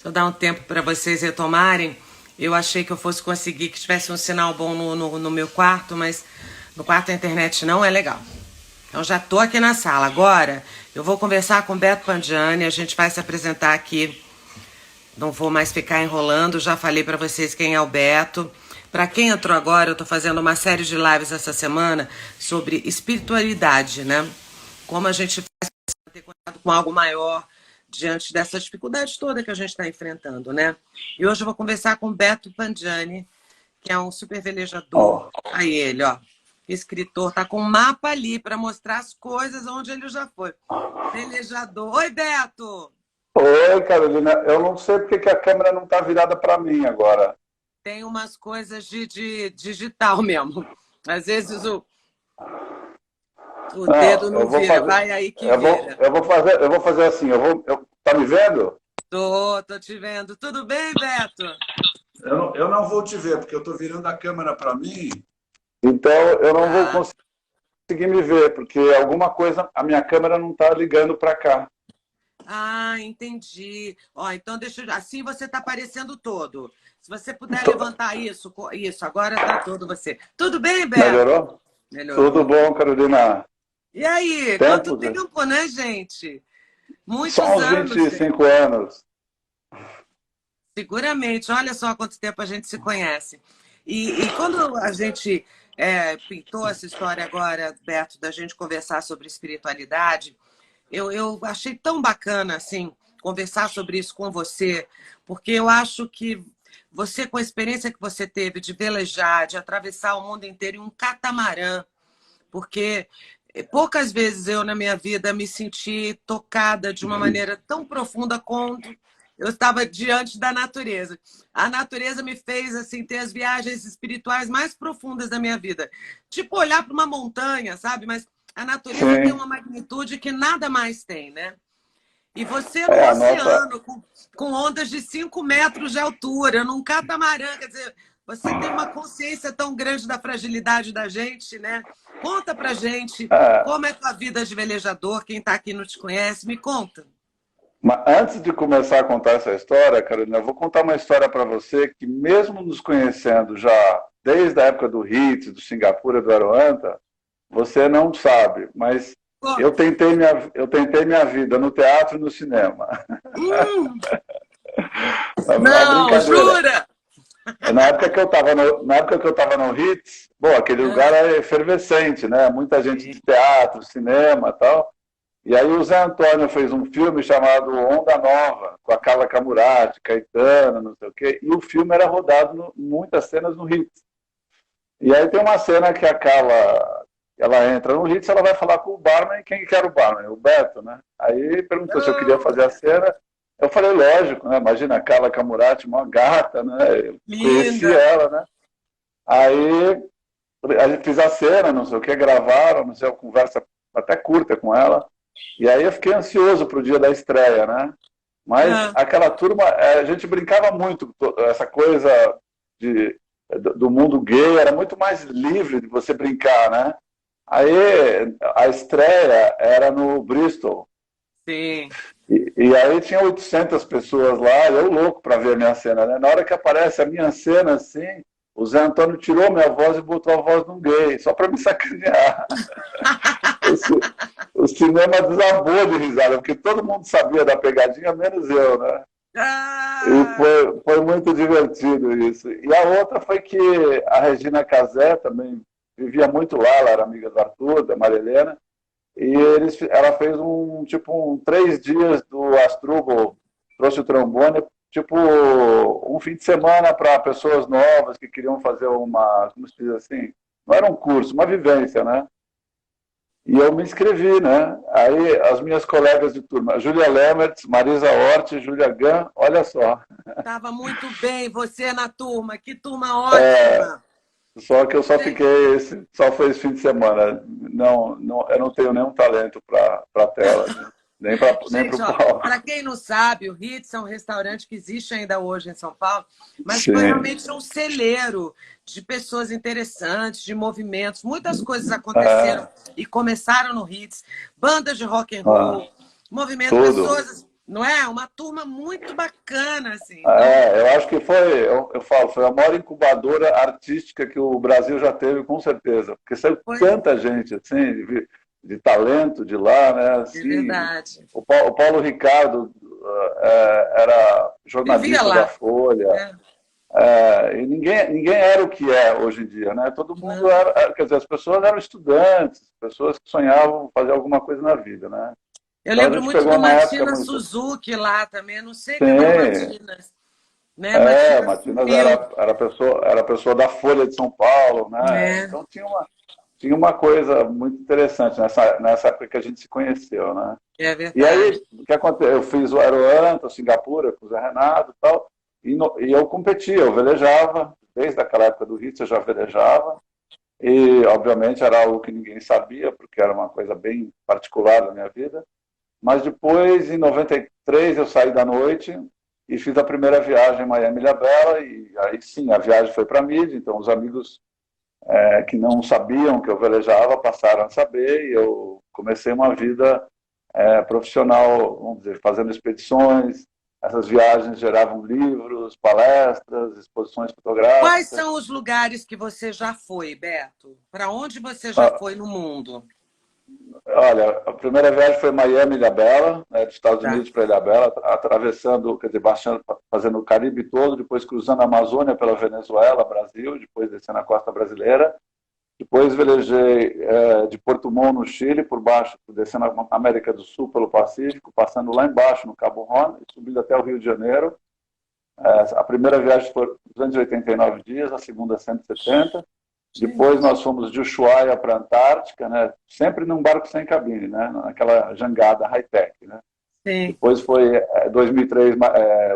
Vou dar um tempo para vocês retomarem. Eu achei que eu fosse conseguir que tivesse um sinal bom no meu quarto, mas no quarto a internet não é legal. Então já tô aqui na sala. Agora eu vou conversar com o Beto Pandiani, a gente vai se apresentar aqui. Não vou mais ficar enrolando, já falei para vocês quem é o Beto. Para quem entrou agora, eu tô fazendo uma série de lives essa semana sobre espiritualidade, né? Como a gente faz para ter contato com algo maior diante dessa dificuldade toda que a gente está enfrentando, né? E hoje eu vou conversar com o Beto Pandiani, que é um super velejador. Ó, Aí ele, ó, escritor, tá com um mapa ali para mostrar as coisas onde ele já foi. Velejador. Oi, Beto! oi, Carolina. Eu não sei porque que a câmera não está virada para mim agora. Tem umas coisas de digital mesmo. Às vezes o dedo Não, não eu vou vira, fazer. vai aí que vira. Eu vou fazer assim. Tá me vendo? Tô te vendo. Tudo bem, Beto? Eu não vou te ver porque eu estou virando a câmera para mim. Então eu não vou Tá. conseguir me ver porque alguma coisa a minha câmera não está ligando para cá. Ah, entendi. Ó, então deixa eu... Assim você tá aparecendo todo. Se você puder Tô- levantar isso, isso, agora tá todo você. Tudo bem, Beto? Melhorou? Tudo Melhorou. bom, Carolina? E aí, quanto Tempos? tempo, né, gente? Só Muitos uns anos. 25 anos. Seguramente. Olha só quanto tempo a gente se conhece. E quando a gente pintou essa história agora, Beto, da gente conversar sobre espiritualidade, eu achei tão bacana, assim, conversar sobre isso com você, porque eu acho que você, com a experiência que você teve de velejar, de atravessar o mundo inteiro em um catamarã, porque poucas vezes eu, na minha vida, me senti tocada de uma maneira tão profunda quanto eu estava diante da natureza. A natureza me fez assim ter as viagens espirituais mais profundas da minha vida. Tipo, olhar para uma montanha, sabe? Mas a natureza tem Sim. uma magnitude que nada mais tem, né? E você no É, a nossa. oceano, com ondas de 5 metros de altura, num catamarã, quer dizer, você tem uma consciência tão grande da fragilidade da gente, né? Conta pra gente É, como é a tua vida de velejador, quem tá aqui não te conhece, me conta. mas antes de começar a contar essa história, Carolina, eu vou contar uma história para você que, mesmo nos conhecendo já desde a época do Ritz, do Singapura, do Aroanta, você não sabe, mas Conta. eu tentei minha vida no teatro e no cinema. Hum, A não, brincadeira. jura? Na época que eu estava no Ritz, bom, aquele lugar Ah, é efervescente, né? Muita gente sim. de teatro, cinema, e tal. E aí o Zé Antônio fez um filme chamado Onda Nova, com a Carla Camurati, Caetano, não sei o quê, e o filme era rodado muitas cenas no Ritz. E aí tem uma cena que a Carla, ela entra no Ritz, ela vai falar com o barman, e quem que era o barman? O Beto, né? Aí perguntou se eu queria Oh, fazer a cena, eu falei, lógico, né? Imagina a Carla Camurati, uma gata, né? Eu conheci linda. ela, né? Aí a gente fez a cena, não sei o que, gravaram, não sei, uma conversa até curta com ela. E aí eu fiquei ansioso para o dia da estreia, né? Mas Ah, aquela turma, a gente brincava muito, essa coisa do mundo gay era muito mais livre de você brincar, né? Aí a estreia era no Bristol. sim. E aí tinha 800 pessoas lá, eu louco para ver a minha cena, né? Na hora que aparece a minha cena, assim, o Zé Antônio tirou minha voz e botou a voz de um gay, só para me sacanear. O, ci- o cinema desabou de risada, porque todo mundo sabia da pegadinha, menos eu, né? E Ah, foi muito divertido isso. E a outra foi que a Regina Casé também vivia muito lá, ela era amiga do Arthur, da Maria Helena, e ela fez tipo 3 dias do Asdrubal, trouxe o trombone, tipo um fim de semana para pessoas novas que queriam fazer uma, como se diz assim, não era um curso, uma vivência, né? E eu me inscrevi, né? Aí as minhas colegas de turma, Júlia Lemertz, Marisa Hort, Júlia Gann, olha só. tava muito bem você na turma, que turma ótima. Só que eu só Gente, fiquei, só foi esse fim de semana. Eu não tenho nenhum talento para tela, nem para gente, o ó, palco. para quem não sabe, o Ritz é um restaurante que existe ainda hoje em São Paulo, mas foi Sim. realmente um celeiro de pessoas interessantes, de movimentos. Muitas coisas aconteceram É, e começaram no Ritz. Bandas de rock and é, roll, movimento, tudo. pessoas. Não é? Uma turma muito bacana, assim. Então, Eu acho que foi, eu falo, foi a maior incubadora artística que o Brasil já teve, com certeza. Porque saiu foi, tanta gente, assim, de talento de lá, né? é Assim, verdade. o Paulo Ricardo era Vivia jornalista da lá. Folha, É, e ninguém era o que é hoje em dia, né? Todo mundo não. quer dizer, as pessoas eram estudantes, pessoas que sonhavam fazer alguma coisa na vida, né? Eu Então a lembro gente muito pegou do uma época Matina muito. Suzuki lá também. Não sei cadê o Sim, Matinas, né? Matinas Matinas sumiu. era pessoa da Folha de São Paulo, né? É, Então tinha uma coisa muito interessante nessa época que a gente se conheceu, né? é E verdade. aí, o que aconteceu? Eu fiz o Aeroanta, Singapura, com o Zé Renato e tal, e eu competia, eu velejava, desde aquela época do Ritz eu já velejava, e obviamente era algo que ninguém sabia, porque era uma coisa bem particular da minha vida. Mas depois, em 93, eu saí da noite e fiz a primeira viagem em Miami-Ilhabela, e aí sim, a viagem foi para a mídia, então os amigos que não sabiam que eu velejava passaram a saber, e eu comecei uma vida profissional, vamos dizer, fazendo expedições. Essas viagens geravam livros, palestras, exposições Quais fotográficas. são os lugares que você já foi, Beto? Para onde você já Ah, foi no mundo? olha, a primeira viagem foi Miami-Ilhabela, né, dos Estados Tá. Unidos para Ilhabela, atravessando, quer dizer, baixando, fazendo o Caribe todo, depois cruzando a Amazônia pela Venezuela, Brasil, depois descendo a costa brasileira. Depois velejei de Porto Montt, no Chile, por baixo, descendo a América do Sul pelo Pacífico, passando lá embaixo, no Cabo Horn, e subindo até o Rio de Janeiro. A primeira viagem foi 289 dias, a segunda 170. Depois Gente, nós fomos de Ushuaia para a Antártica, né? Sempre num barco sem cabine, né? Naquela jangada high-tech. Né? sim. Depois foi 2003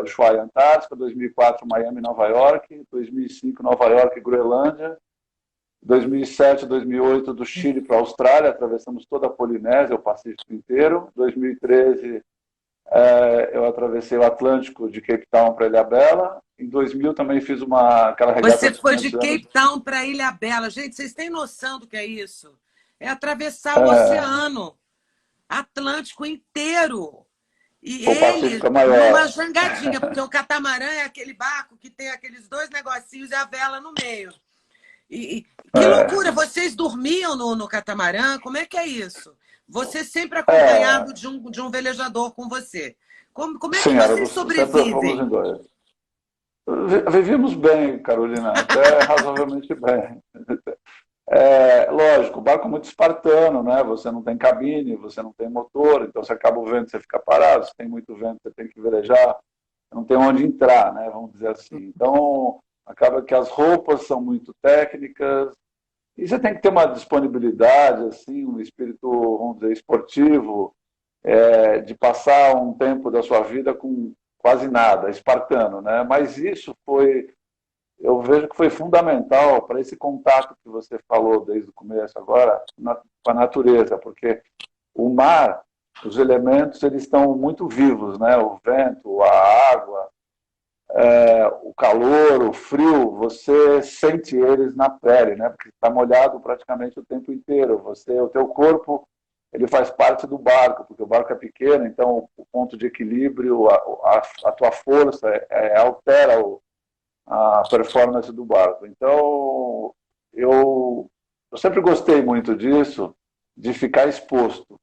Ushuaia, Antártica, 2004 Miami, Nova York, 2005 Nova York, Groenlândia, 2007, 2008 do Chile para a Austrália, atravessamos toda a Polinésia, o Pacífico inteiro. 2013 eu atravessei o Atlântico de Cape Town para Ilhabela. Em 2000 também fiz aquela regata Você dos foi de 500 anos. Cape Town para Ilha Bela. Gente, vocês têm noção do que é isso? É atravessar o É, oceano Atlântico inteiro. E o Pacífico ele é numa maior. jangadinha, porque o catamarã é aquele barco que tem aqueles dois negocinhos e a vela no meio. Que loucura! É, Vocês dormiam no catamarã? Como é que é isso? Você sempre é, acompanhado de um velejador com você. Como é que sim, vocês sempre fomos em sobrevivem? dois. Vivíamos bem, Carolina, até razoavelmente bem. Lógico, o barco é muito espartano, né? Você não tem cabine, você não tem motor, então se acaba o vento, você fica parado. Se tem muito vento, você tem que velejar, não tem onde entrar, né? Vamos dizer assim. Então, acaba que as roupas são muito técnicas e você tem que ter uma disponibilidade, assim, um espírito, vamos dizer, esportivo, de passar um tempo da sua vida com quase nada, espartano, né? Mas isso eu vejo que foi fundamental para esse contato que você falou desde o começo agora com a natureza, porque o mar, os elementos, eles estão muito vivos, né? O vento, a água, o calor, o frio, você sente eles na pele, né? Porque está molhado praticamente o tempo inteiro. O teu corpo, ele faz parte do barco, porque o barco é pequeno, então o ponto de equilíbrio, a tua força altera a performance do barco. Então, eu sempre gostei muito disso, de ficar exposto.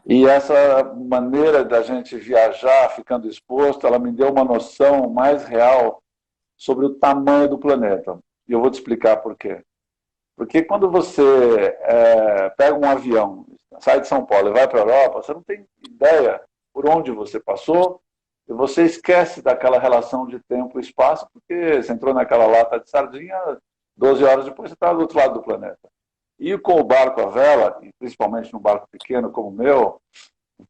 E essa maneira da gente viajar ficando exposto, ela me deu uma noção mais real sobre o tamanho do planeta. E eu vou te explicar por quê. Porque quando você pega um avião, sai de São Paulo e vai para a Europa, você não tem ideia por onde você passou, e você esquece daquela relação de tempo e espaço, porque você entrou naquela lata de sardinha, 12 horas depois você está do outro lado do planeta. E com o barco à vela, e principalmente num barco pequeno como o meu,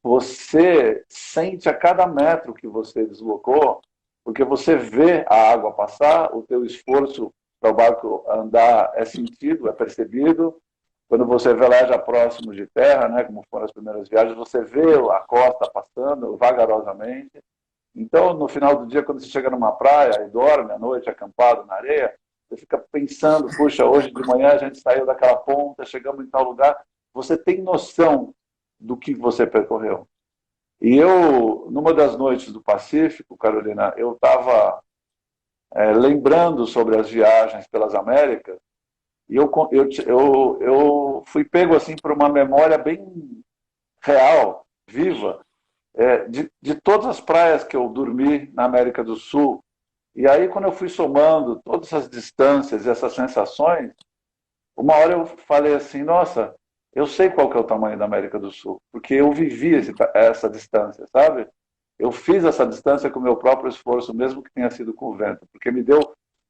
você sente a cada metro que você deslocou, porque você vê a água passar, o teu esforço para o barco andar é sentido, é percebido. Quando você veleja próximo de terra, né, como foram as primeiras viagens, você vê a costa passando vagarosamente. Então, no final do dia, quando você chega numa praia e dorme à noite acampado na areia, você fica pensando, puxa, hoje de manhã a gente saiu daquela ponta, chegamos em tal lugar. Você tem noção do que você percorreu. E eu, numa das noites do Pacífico, Carolina, eu estava lembrando sobre as viagens pelas Américas, e eu fui pego assim por uma memória bem real, viva, de todas as praias que eu dormi na América do Sul. E aí, quando eu fui somando todas essas distâncias e essas sensações, uma hora eu falei assim, nossa, eu sei qual que é o tamanho da América do Sul, porque eu vivi essa distância, sabe? Eu fiz essa distância com o meu próprio esforço, mesmo que tenha sido com o vento, porque me deu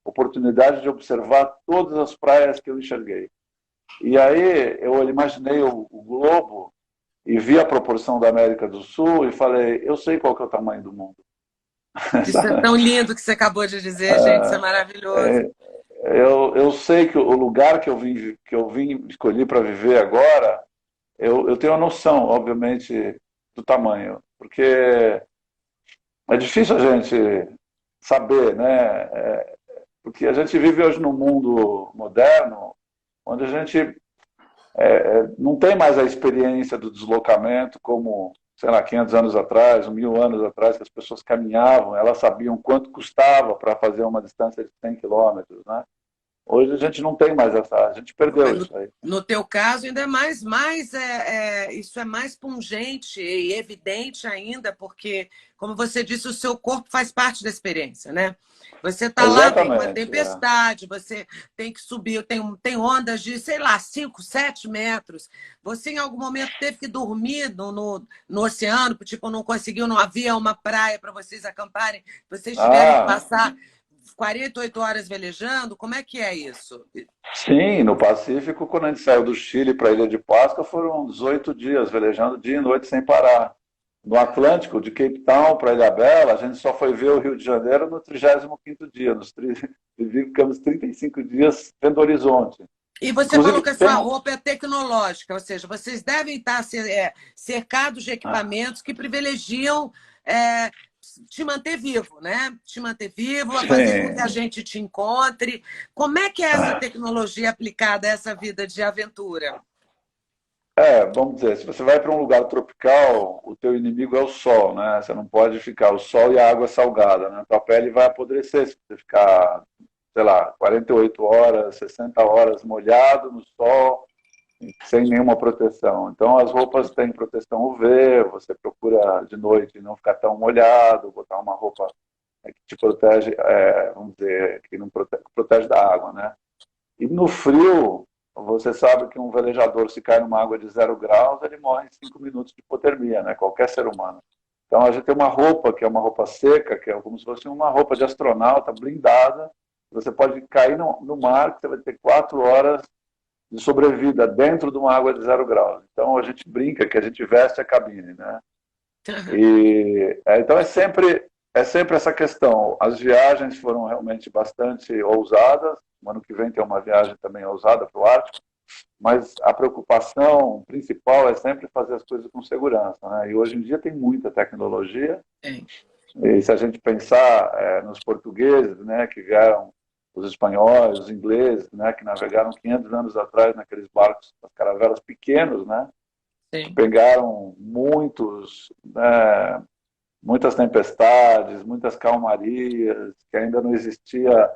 oportunidade de observar todas as praias que eu enxerguei. E aí eu imaginei o globo e vi a proporção da América do Sul e falei, eu sei qual que é o tamanho do mundo. Isso é tão lindo que você acabou de dizer, gente, isso é maravilhoso. É, eu sei que o lugar que eu vim escolhi para viver agora, eu tenho a noção, obviamente, do tamanho, porque é difícil a gente saber, né? Porque a gente vive hoje num mundo moderno, onde a gente não tem mais a experiência do deslocamento como, sei lá, 500 anos atrás, 1000 anos atrás, que as pessoas caminhavam, elas sabiam quanto custava para fazer uma distância de 100 quilômetros, né? Hoje a gente não tem mais a gente perdeu No, isso aí. no teu caso, ainda é isso é mais pungente e evidente ainda, porque, como você disse, o seu corpo faz parte da experiência, né? Você está lá, vem uma Exatamente. tempestade, você tem que subir, tem ondas de, sei lá, 5, 7 metros. Você, em algum momento, teve que dormir no oceano, tipo, não conseguiu, não havia uma praia para vocês acamparem, vocês tiveram que Ah, passar 48 horas velejando? Como é que é isso? sim, no Pacífico, quando a gente saiu do Chile para a Ilha de Páscoa, foram 18 dias velejando dia e noite sem parar. No Atlântico, de Cape Town para Ilha Bela, a gente só foi ver o Rio de Janeiro no 35º dia. Ficamos 35 dias vendo o horizonte. E você falou Inclusive, que a tem sua roupa é tecnológica, ou seja, vocês devem estar cercados de equipamentos que privilegiam é, te manter vivo, né? Te manter vivo, a fazer com que a sim. gente te encontre. Como é que é essa tecnologia aplicada a essa vida de aventura? Vamos dizer, se você vai para um lugar tropical, o teu inimigo é o sol, né? Você não pode ficar o sol e a água salgada, né? A tua pele vai apodrecer se você ficar, sei lá, 48 horas, 60 horas molhado no sol, sem nenhuma proteção. Então, as roupas têm proteção UV, você procura de noite não ficar tão molhado, botar uma roupa que te protege, vamos dizer, que não protege da água, né? E no frio, você sabe que um velejador, se cai numa água de 0 graus, ele morre em 5 minutos de hipotermia, né? Qualquer ser humano. Então, a gente tem uma roupa, que é uma roupa seca, que é como se fosse uma roupa de astronauta, blindada. Você pode cair no mar, que você vai ter 4 horas de sobrevida dentro de uma água de 0 graus. Então, a gente brinca que a gente veste a cabine, né? Então, é sempre essa questão. As viagens foram realmente bastante ousadas. O ano que vem tem uma viagem também ousada para o Ártico, mas a preocupação principal é sempre fazer as coisas com segurança, né? E hoje em dia tem muita tecnologia. É. E se a gente pensar nos portugueses, né, que vieram, os espanhóis, os ingleses, né, que navegaram 500 anos atrás naqueles barcos, as caravelas pequenos, né, que Sim. pegaram muitas tempestades, muitas calmarias, que ainda não existia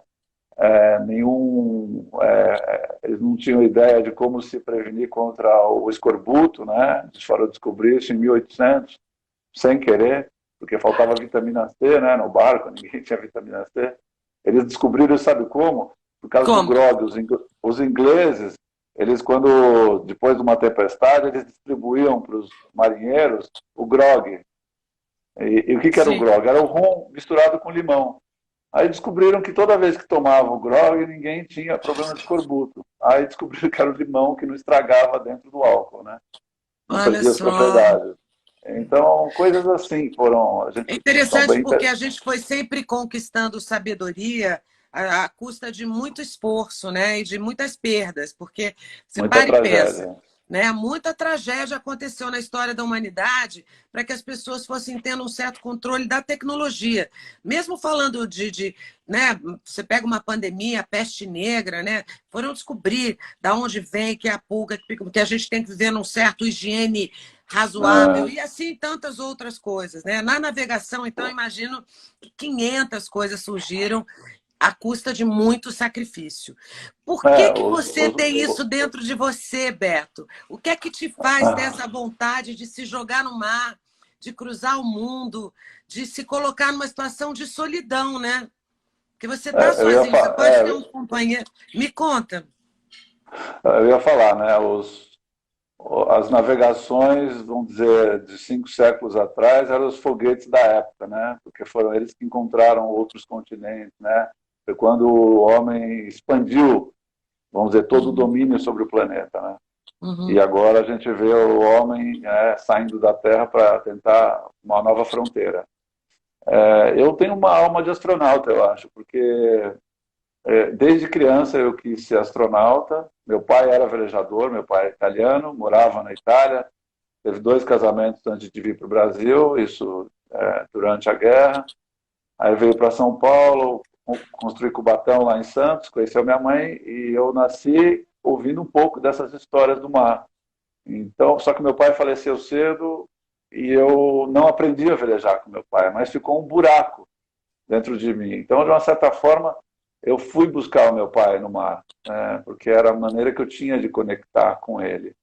eles não tinham ideia de como se prevenir contra o escorbuto, né? Eles foram descobrir isso em 1800, sem querer, porque faltava vitamina C, né, no barco, ninguém tinha vitamina C. Eles descobriram, sabe como? Por causa do Como? grog. Os ingleses, eles, depois de uma tempestade, eles distribuíam para os marinheiros o grog. E o que era o Sim. grog? Era o rum misturado com limão. Aí descobriram que toda vez que tomavam o grog, ninguém tinha problema de escorbuto. Aí descobriram que era o limão que não estragava dentro do álcool, né? Não Olha perdia as só. propriedades. Então, coisas assim foram, É são interessante bem porque a gente foi sempre conquistando sabedoria à custa de muito esforço, né? E de muitas perdas, porque você muita para e pensa. tragédia. né? Muita tragédia aconteceu na história da humanidade para que as pessoas fossem tendo um certo controle da tecnologia. Mesmo falando né? Você pega uma pandemia, a peste negra, né? Foram descobrir da onde vem, que é a pulga, que a gente tem que viver num certo higiene razoável, e assim tantas outras coisas, né? Na navegação, então, imagino que 500 coisas surgiram à custa de muito sacrifício. Por É, que você tem isso dentro de você, Beto? O que é que te faz ter essa vontade de se jogar no mar, de cruzar o mundo, de se colocar numa situação de solidão, né? Porque você está sozinho, você pode ter um companheiro. Me conta. Eu ia falar, né? As navegações, vamos dizer, de 5 séculos atrás, eram os foguetes da época, né? Porque foram eles que encontraram outros continentes, né? Foi quando o homem expandiu, vamos dizer, todo o domínio sobre o planeta, né? E agora a gente vê o homem saindo da Terra para tentar uma nova fronteira. Eu tenho uma alma de astronauta, eu acho, porque desde criança eu quis ser astronauta. Meu pai era velejador, meu pai é italiano, morava na Itália, teve 2 casamentos antes de vir para o Brasil, isso durante a guerra. Aí veio para São Paulo, construí Cubatão lá em Santos, conheceu minha mãe, e eu nasci ouvindo um pouco dessas histórias do mar. Então, só que meu pai faleceu cedo e eu não aprendi a velejar com meu pai, mas ficou um buraco dentro de mim. Então, de uma certa forma, eu fui buscar o meu pai no mar, né, porque era a maneira que eu tinha de conectar com ele.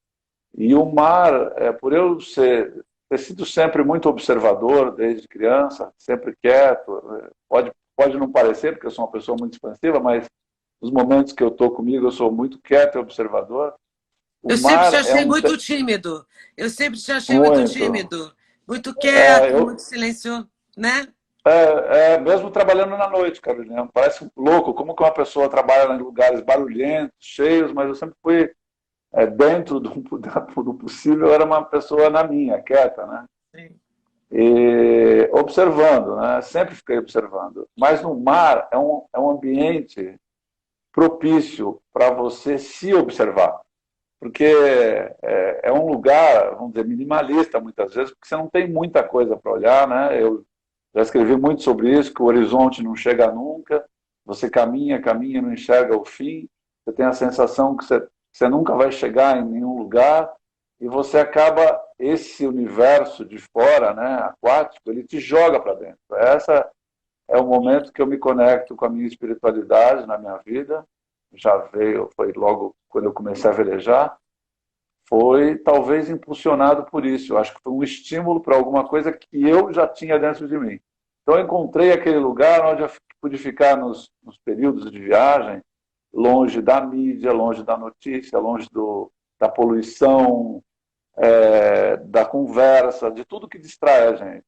E o mar, por eu ter sido sempre muito observador desde criança, sempre quieto, pode não parecer, porque eu sou uma pessoa muito expansiva, mas nos momentos que eu estou comigo, eu sou muito quieto e observador. Eu sempre te achei muito tímido. Eu sempre te achei muito tímido, muito quieto, muito silencioso, né? Mesmo trabalhando na noite, Carolina, parece louco como que uma pessoa trabalha em lugares barulhentos, cheios, mas eu sempre fui dentro do possível, eu era uma pessoa na minha, quieta, né? Sim. E observando, né? Sempre fiquei observando. Mas no mar é um ambiente propício para você se observar, porque é um lugar, vamos dizer, minimalista muitas vezes, porque você não tem muita coisa para olhar, né? Eu já escrevi muito sobre isso, que o horizonte não chega nunca, você caminha, caminha, não enxerga o fim, você tem a sensação que você nunca vai chegar em nenhum lugar, e você acaba, esse universo de fora, né, aquático, ele te joga para dentro. Essa é o momento que eu me conecto com a minha espiritualidade na minha vida, foi logo quando eu comecei a velejar, foi talvez impulsionado por isso. Eu acho que foi um estímulo para alguma coisa que eu já tinha dentro de mim. Então eu encontrei aquele lugar onde eu pude ficar nos períodos de viagem, longe da mídia, longe da notícia, longe da poluição, da conversa, de tudo que distrai a gente.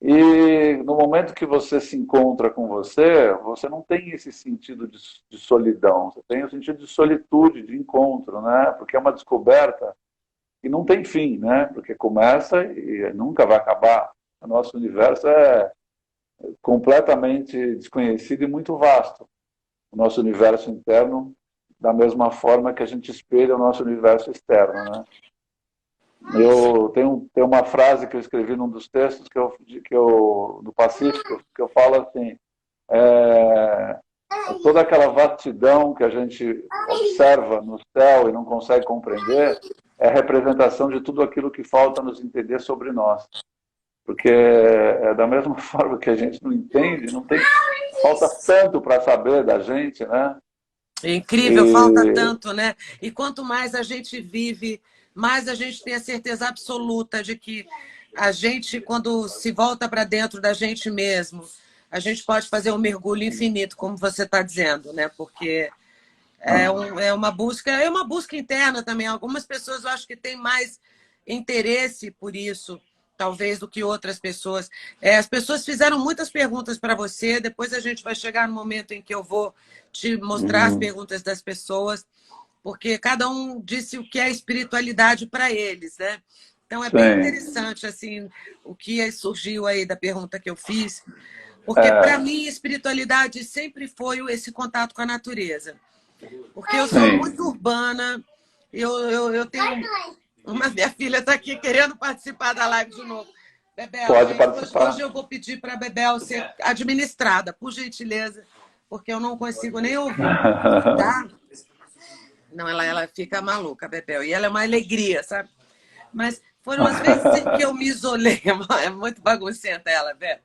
E no momento que você se encontra com você não tem esse sentido de solidão, você tem o sentido de solitude, de encontro, né? Porque é uma descoberta que não tem fim, né? Porque começa e nunca vai acabar. O nosso universo é completamente desconhecido e muito vasto. O nosso universo interno, da mesma forma que a gente espelha o nosso universo externo, né? Eu tenho uma frase que eu escrevi num dos textos do Pacífico, que eu falo assim, toda aquela vastidão que a gente observa no céu e não consegue compreender é a representação de tudo aquilo que falta nos entender sobre nós. Porque da mesma forma que a gente não entende, falta tanto para saber da gente, né? É incrível, falta tanto, né? E quanto mais a gente vive, mais a gente tem a certeza absoluta de que a gente, quando se volta para dentro da gente mesmo, a gente pode fazer um mergulho infinito, como você está dizendo, né? Porque é uma busca interna também. Algumas pessoas eu acho que têm mais interesse por isso, talvez, do que outras pessoas. As pessoas fizeram muitas perguntas para você, depois a gente vai chegar no momento em que eu vou te mostrar as perguntas das pessoas, porque cada um disse o que é espiritualidade para eles, né? Então é bem interessante assim o que surgiu aí da pergunta que eu fiz, porque para mim espiritualidade sempre foi esse contato com a natureza. Porque eu sou muito urbana, Eu tenho minha filha está aqui querendo participar da live de novo. Bebel, Pode gente, participar. hoje eu vou pedir para a Bebel ser administrada, por gentileza, porque eu não consigo nem ouvir, tá? Não, ela fica maluca, a Bebel, e ela é uma alegria, sabe? Mas foram as vezes em que eu me isolei, é muito baguncenta ela, Bebel.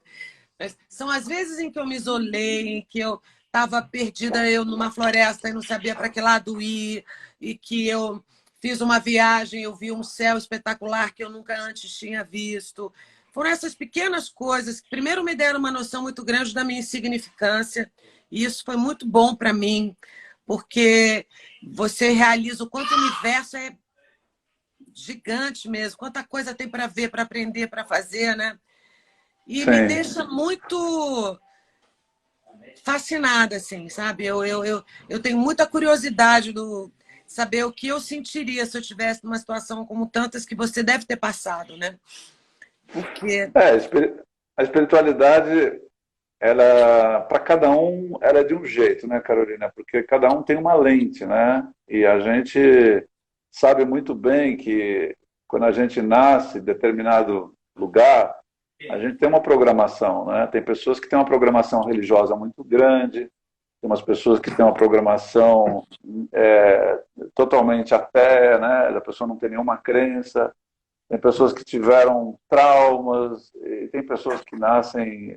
Mas são as vezes em que eu me isolei, em que eu estava perdida eu numa floresta e não sabia para que lado ir, e que eu fiz uma viagem, eu vi um céu espetacular que eu nunca antes tinha visto. Foram essas pequenas coisas que primeiro me deram uma noção muito grande da minha insignificância, e isso foi muito bom para mim, porque você realiza o quanto o universo é gigante mesmo, quanta coisa tem para ver, para aprender, para fazer, né? E me Sim. deixa muito fascinada, assim, sabe? Eu tenho muita curiosidade do saber o que eu sentiria se eu tivesse numa situação como tantas que você deve ter passado, né? Porque... A espiritualidade, ela, para cada um, ela é de um jeito, né, Carolina? Porque cada um tem uma lente, né? E a gente sabe muito bem que quando a gente nasce em determinado lugar, a gente tem uma programação, né? Tem pessoas que têm uma programação religiosa muito grande, tem umas pessoas que têm uma programação totalmente ateia, né? A pessoa não tem nenhuma crença. Tem pessoas que tiveram traumas, e tem pessoas que nascem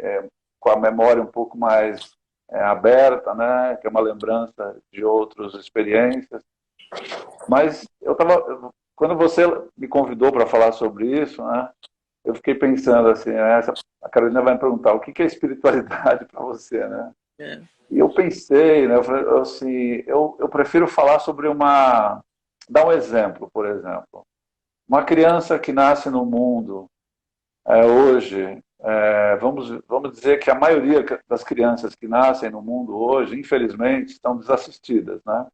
com a memória um pouco mais aberta, né? Que é uma lembrança de outras experiências. Mas quando você me convidou para falar sobre isso, né? Eu fiquei pensando assim, a Carolina vai me perguntar o que é espiritualidade para você, né? É. E eu pensei, né? Eu falei assim, eu prefiro falar sobre dar um exemplo, por exemplo. Uma criança que nasce no mundo hoje, vamos dizer que a maioria das crianças que nascem no mundo hoje, infelizmente, estão desassistidas, né?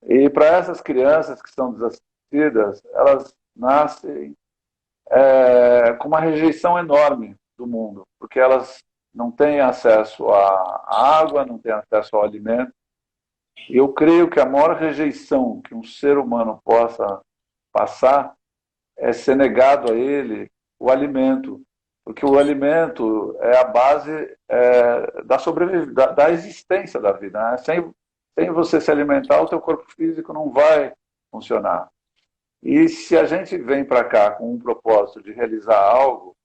E para essas crianças que estão desassistidas, elas nascem com uma rejeição enorme do mundo, porque elas não têm acesso à água, não têm acesso ao alimento. E eu creio que a maior rejeição que um ser humano possa passar é ser negado a ele o alimento, porque o alimento é a base da existência da vida, né? Sem você se alimentar, o teu corpo físico não vai funcionar. E se a gente vem para cá com um propósito de realizar algo,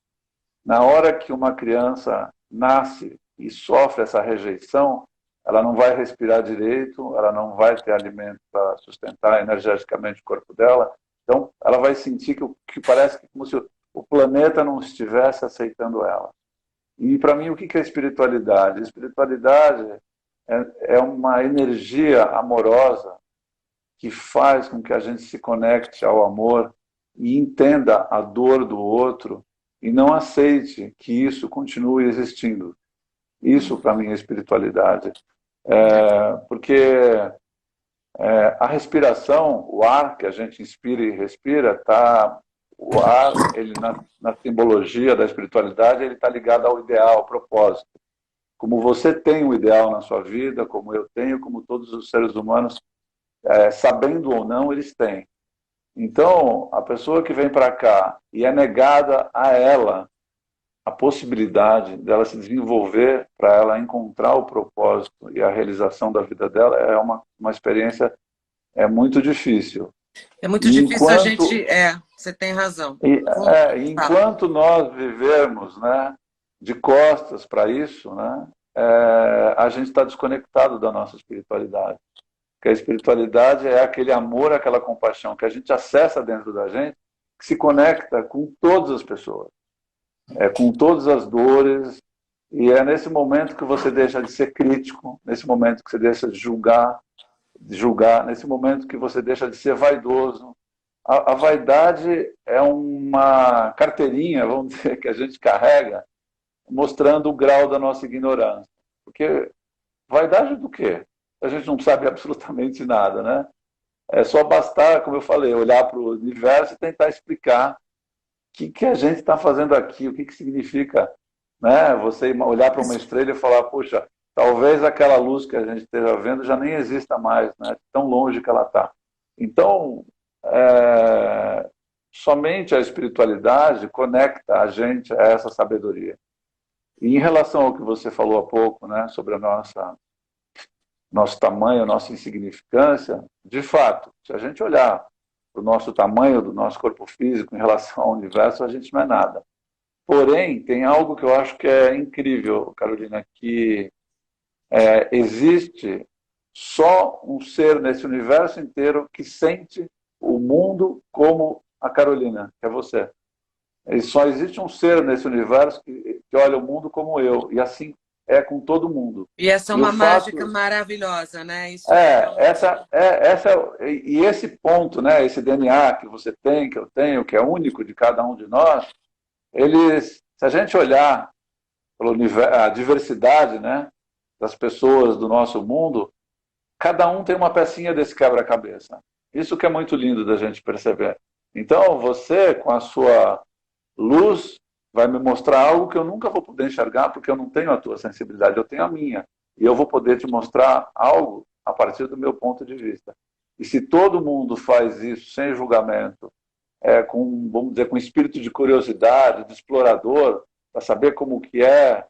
na hora que uma criança nasce e sofre essa rejeição, ela não vai respirar direito, ela não vai ter alimento para sustentar energeticamente o corpo dela. Então, ela vai sentir que parece como se o planeta não estivesse aceitando ela. E, para mim, o que é espiritualidade? Espiritualidade é uma energia amorosa que faz com que a gente se conecte ao amor e entenda a dor do outro e não aceite que isso continue existindo. Isso, para mim, é espiritualidade. Porque a respiração, o ar que a gente inspira e respira, o ar, ele na simbologia da espiritualidade, ele está ligado ao ideal, ao propósito. Como você tem um ideal na sua vida, como eu tenho, como todos os seres humanos, sabendo ou não, eles têm. Então, a pessoa que vem para cá e é negada a ela a possibilidade dela se desenvolver para ela encontrar o propósito e a realização da vida dela é uma experiência muito difícil. É muito difícil a gente... você tem razão. Enquanto nós vivermos, né, de costas para isso, né, a gente está desconectado da nossa espiritualidade. Porque a espiritualidade é aquele amor, aquela compaixão que a gente acessa dentro da gente, que se conecta com todas as pessoas, com todas as dores, e é nesse momento que você deixa de ser crítico, nesse momento que você deixa de julgar, nesse momento que você deixa de ser vaidoso. A vaidade é uma carteirinha, vamos dizer, que a gente carrega, mostrando o grau da nossa ignorância. Porque vaidade do quê? A gente não sabe absolutamente nada, né? É só bastar, como eu falei, olhar para o universo e tentar explicar o que a gente está fazendo aqui, o que significa, né? Você olhar para uma estrela e falar, poxa, talvez aquela luz que a gente esteja vendo já nem exista mais, né? Tão longe que ela está. Então, somente a espiritualidade conecta a gente a essa sabedoria. E em relação ao que você falou há pouco, né, sobre a nosso tamanho, a nossa insignificância, de fato, se a gente olhar para o nosso tamanho do nosso corpo físico em relação ao universo, a gente não é nada. Porém, tem algo que eu acho que é incrível, Carolina, que existe só um ser nesse universo inteiro que sente o mundo como a Carolina, que é você. E só existe um ser nesse universo que olha o mundo como eu, e assim é com todo mundo. E essa é E o uma mágica fato maravilhosa, né? Isso é realmente... e esse ponto, né, esse DNA que você tem, que eu tenho, que é único de cada um de nós, se a gente olhar a diversidade, né, das pessoas do nosso mundo, cada um tem uma pecinha desse quebra-cabeça. Isso que é muito lindo da gente perceber. Então, você, com a sua luz, vai me mostrar algo que eu nunca vou poder enxergar, porque eu não tenho a tua sensibilidade, eu tenho a minha. E eu vou poder te mostrar algo a partir do meu ponto de vista. E se todo mundo faz isso sem julgamento, vamos dizer, com espírito de curiosidade, de explorador, para saber como que a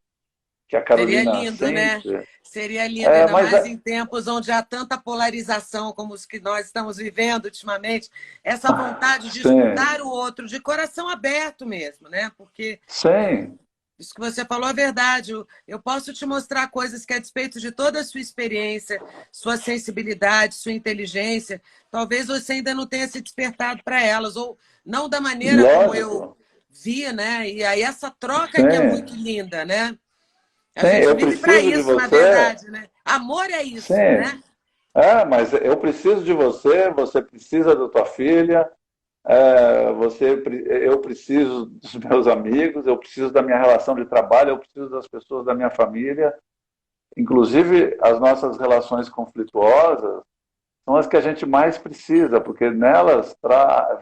Seria Carolina lindo, né? sente. Seria lindo, ainda Mas mais em tempos onde há tanta polarização como os que nós estamos vivendo ultimamente, essa vontade de sim, escutar o outro, de coração aberto mesmo, né? Porque sim, isso que você falou é verdade. Eu posso te mostrar coisas que, a despeito de toda a sua experiência, sua sensibilidade, sua inteligência, talvez você ainda não tenha se despertado para elas, ou não da maneira como eu lógico, vi, né? E aí essa troca que é muito sim, linda, né? A sim, gente eu vive para preciso de isso, na você, verdade, né? Amor é isso, sim, né? mas eu preciso de você, você precisa da tua filha, eu preciso dos meus amigos, eu preciso da minha relação de trabalho, eu preciso das pessoas da minha família, inclusive as nossas relações conflituosas são as que a gente mais precisa, porque nelas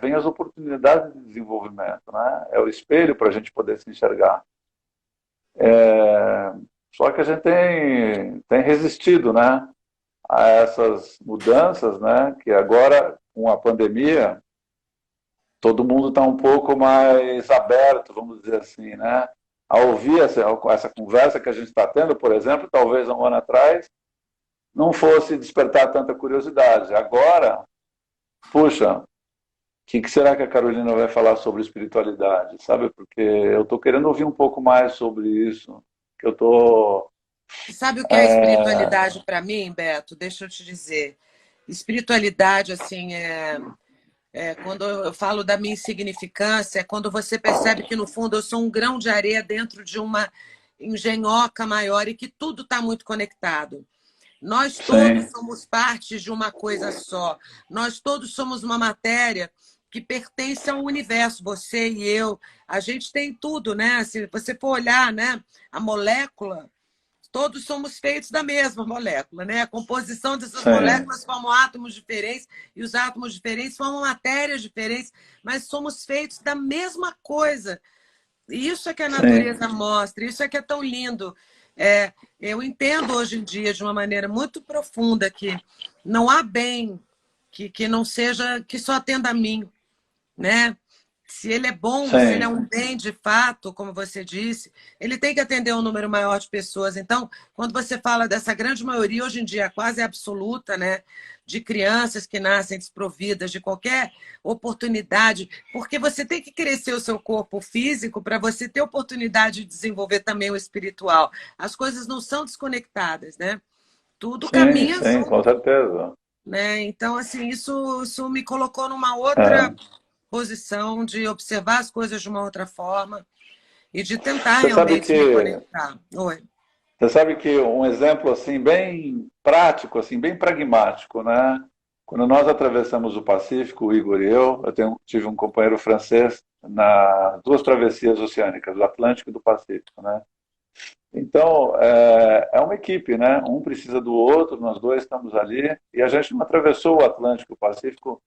vem as oportunidades de desenvolvimento, né? É o espelho para a gente poder se enxergar. Só que a gente tem resistido, né, a essas mudanças, né, que agora, com a pandemia, todo mundo está um pouco mais aberto, vamos dizer assim, né, a ouvir essa conversa que a gente está tendo, por exemplo, talvez há um ano atrás, não fosse despertar tanta curiosidade. Agora, puxa, o que será que a Carolina vai falar sobre espiritualidade, sabe? Porque eu estou querendo ouvir um pouco mais sobre isso, que eu estou... Você sabe o que é espiritualidade para mim, Beto? Deixa eu te dizer. Espiritualidade, assim, quando eu falo da minha insignificância, é quando você percebe que, no fundo, eu sou um grão de areia dentro de uma engenhoca maior e que tudo está muito conectado. Nós todos Sim, somos parte de uma coisa só. Nós todos somos uma matéria que pertence ao universo, você e eu. A gente tem tudo, né? Se você for olhar, né, a molécula, todos somos feitos da mesma molécula, né? A composição dessas sim, moléculas formam átomos diferentes e os átomos diferentes formam matérias diferentes, mas somos feitos da mesma coisa. E isso é que a sim, natureza mostra, isso é que é tão lindo. Eu entendo hoje em dia, de uma maneira muito profunda, que não há bem que não seja, que só atenda a mim, né? Se ele é bom, se ele é sim, um bem de fato, como você disse, ele tem que atender um número maior de pessoas. Então, quando você fala dessa grande maioria, hoje em dia quase absoluta, né, de crianças que nascem desprovidas de qualquer oportunidade, porque você tem que crescer o seu corpo físico para você ter oportunidade de desenvolver também o espiritual. As coisas não são desconectadas, né? Tudo sim, caminha sim, com junto, certeza. né? Então, assim, isso me colocou numa outra É. posição de observar as coisas de uma outra forma e de tentar Você sabe realmente me que conectar. Oi. você sabe que um exemplo assim bem prático, assim bem pragmático, né? Quando nós atravessamos o Pacífico, o Igor e tive um companheiro francês nas duas travessias oceânicas, do Atlântico e do Pacífico, né? Então, é uma equipe, né? Um precisa do outro, nós dois estamos ali, e a gente não atravessou o Atlântico e o Pacífico,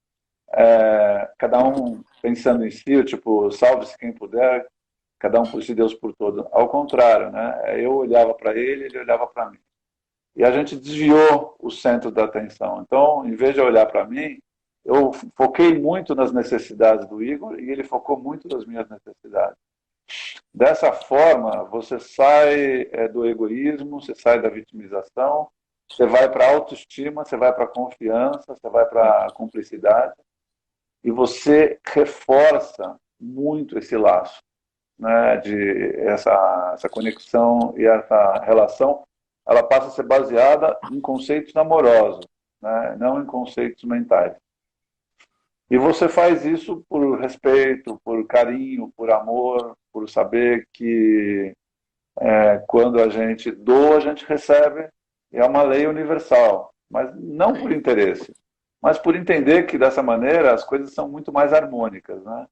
cada um pensando em si, tipo, salve-se quem puder, cada um por si, Deus por todo. Ao contrário, né? Eu olhava para ele, ele olhava para mim. E a gente desviou o centro da atenção. Então, em vez de olhar para mim, eu foquei muito nas necessidades do Igor e ele focou muito nas minhas necessidades. Dessa forma, você sai do egoísmo, você sai da vitimização, você vai para a autoestima, você vai para a confiança, você vai para a cumplicidade e você reforça muito esse laço, né, de essa conexão e essa relação, ela passa a ser baseada em conceitos amorosos, né, não em conceitos mentais. E você faz isso por respeito, por carinho, por amor, por saber que quando a gente doa, a gente recebe. É uma lei universal, mas não por interesse, mas por entender que dessa maneira as coisas são muito mais harmônicas, né?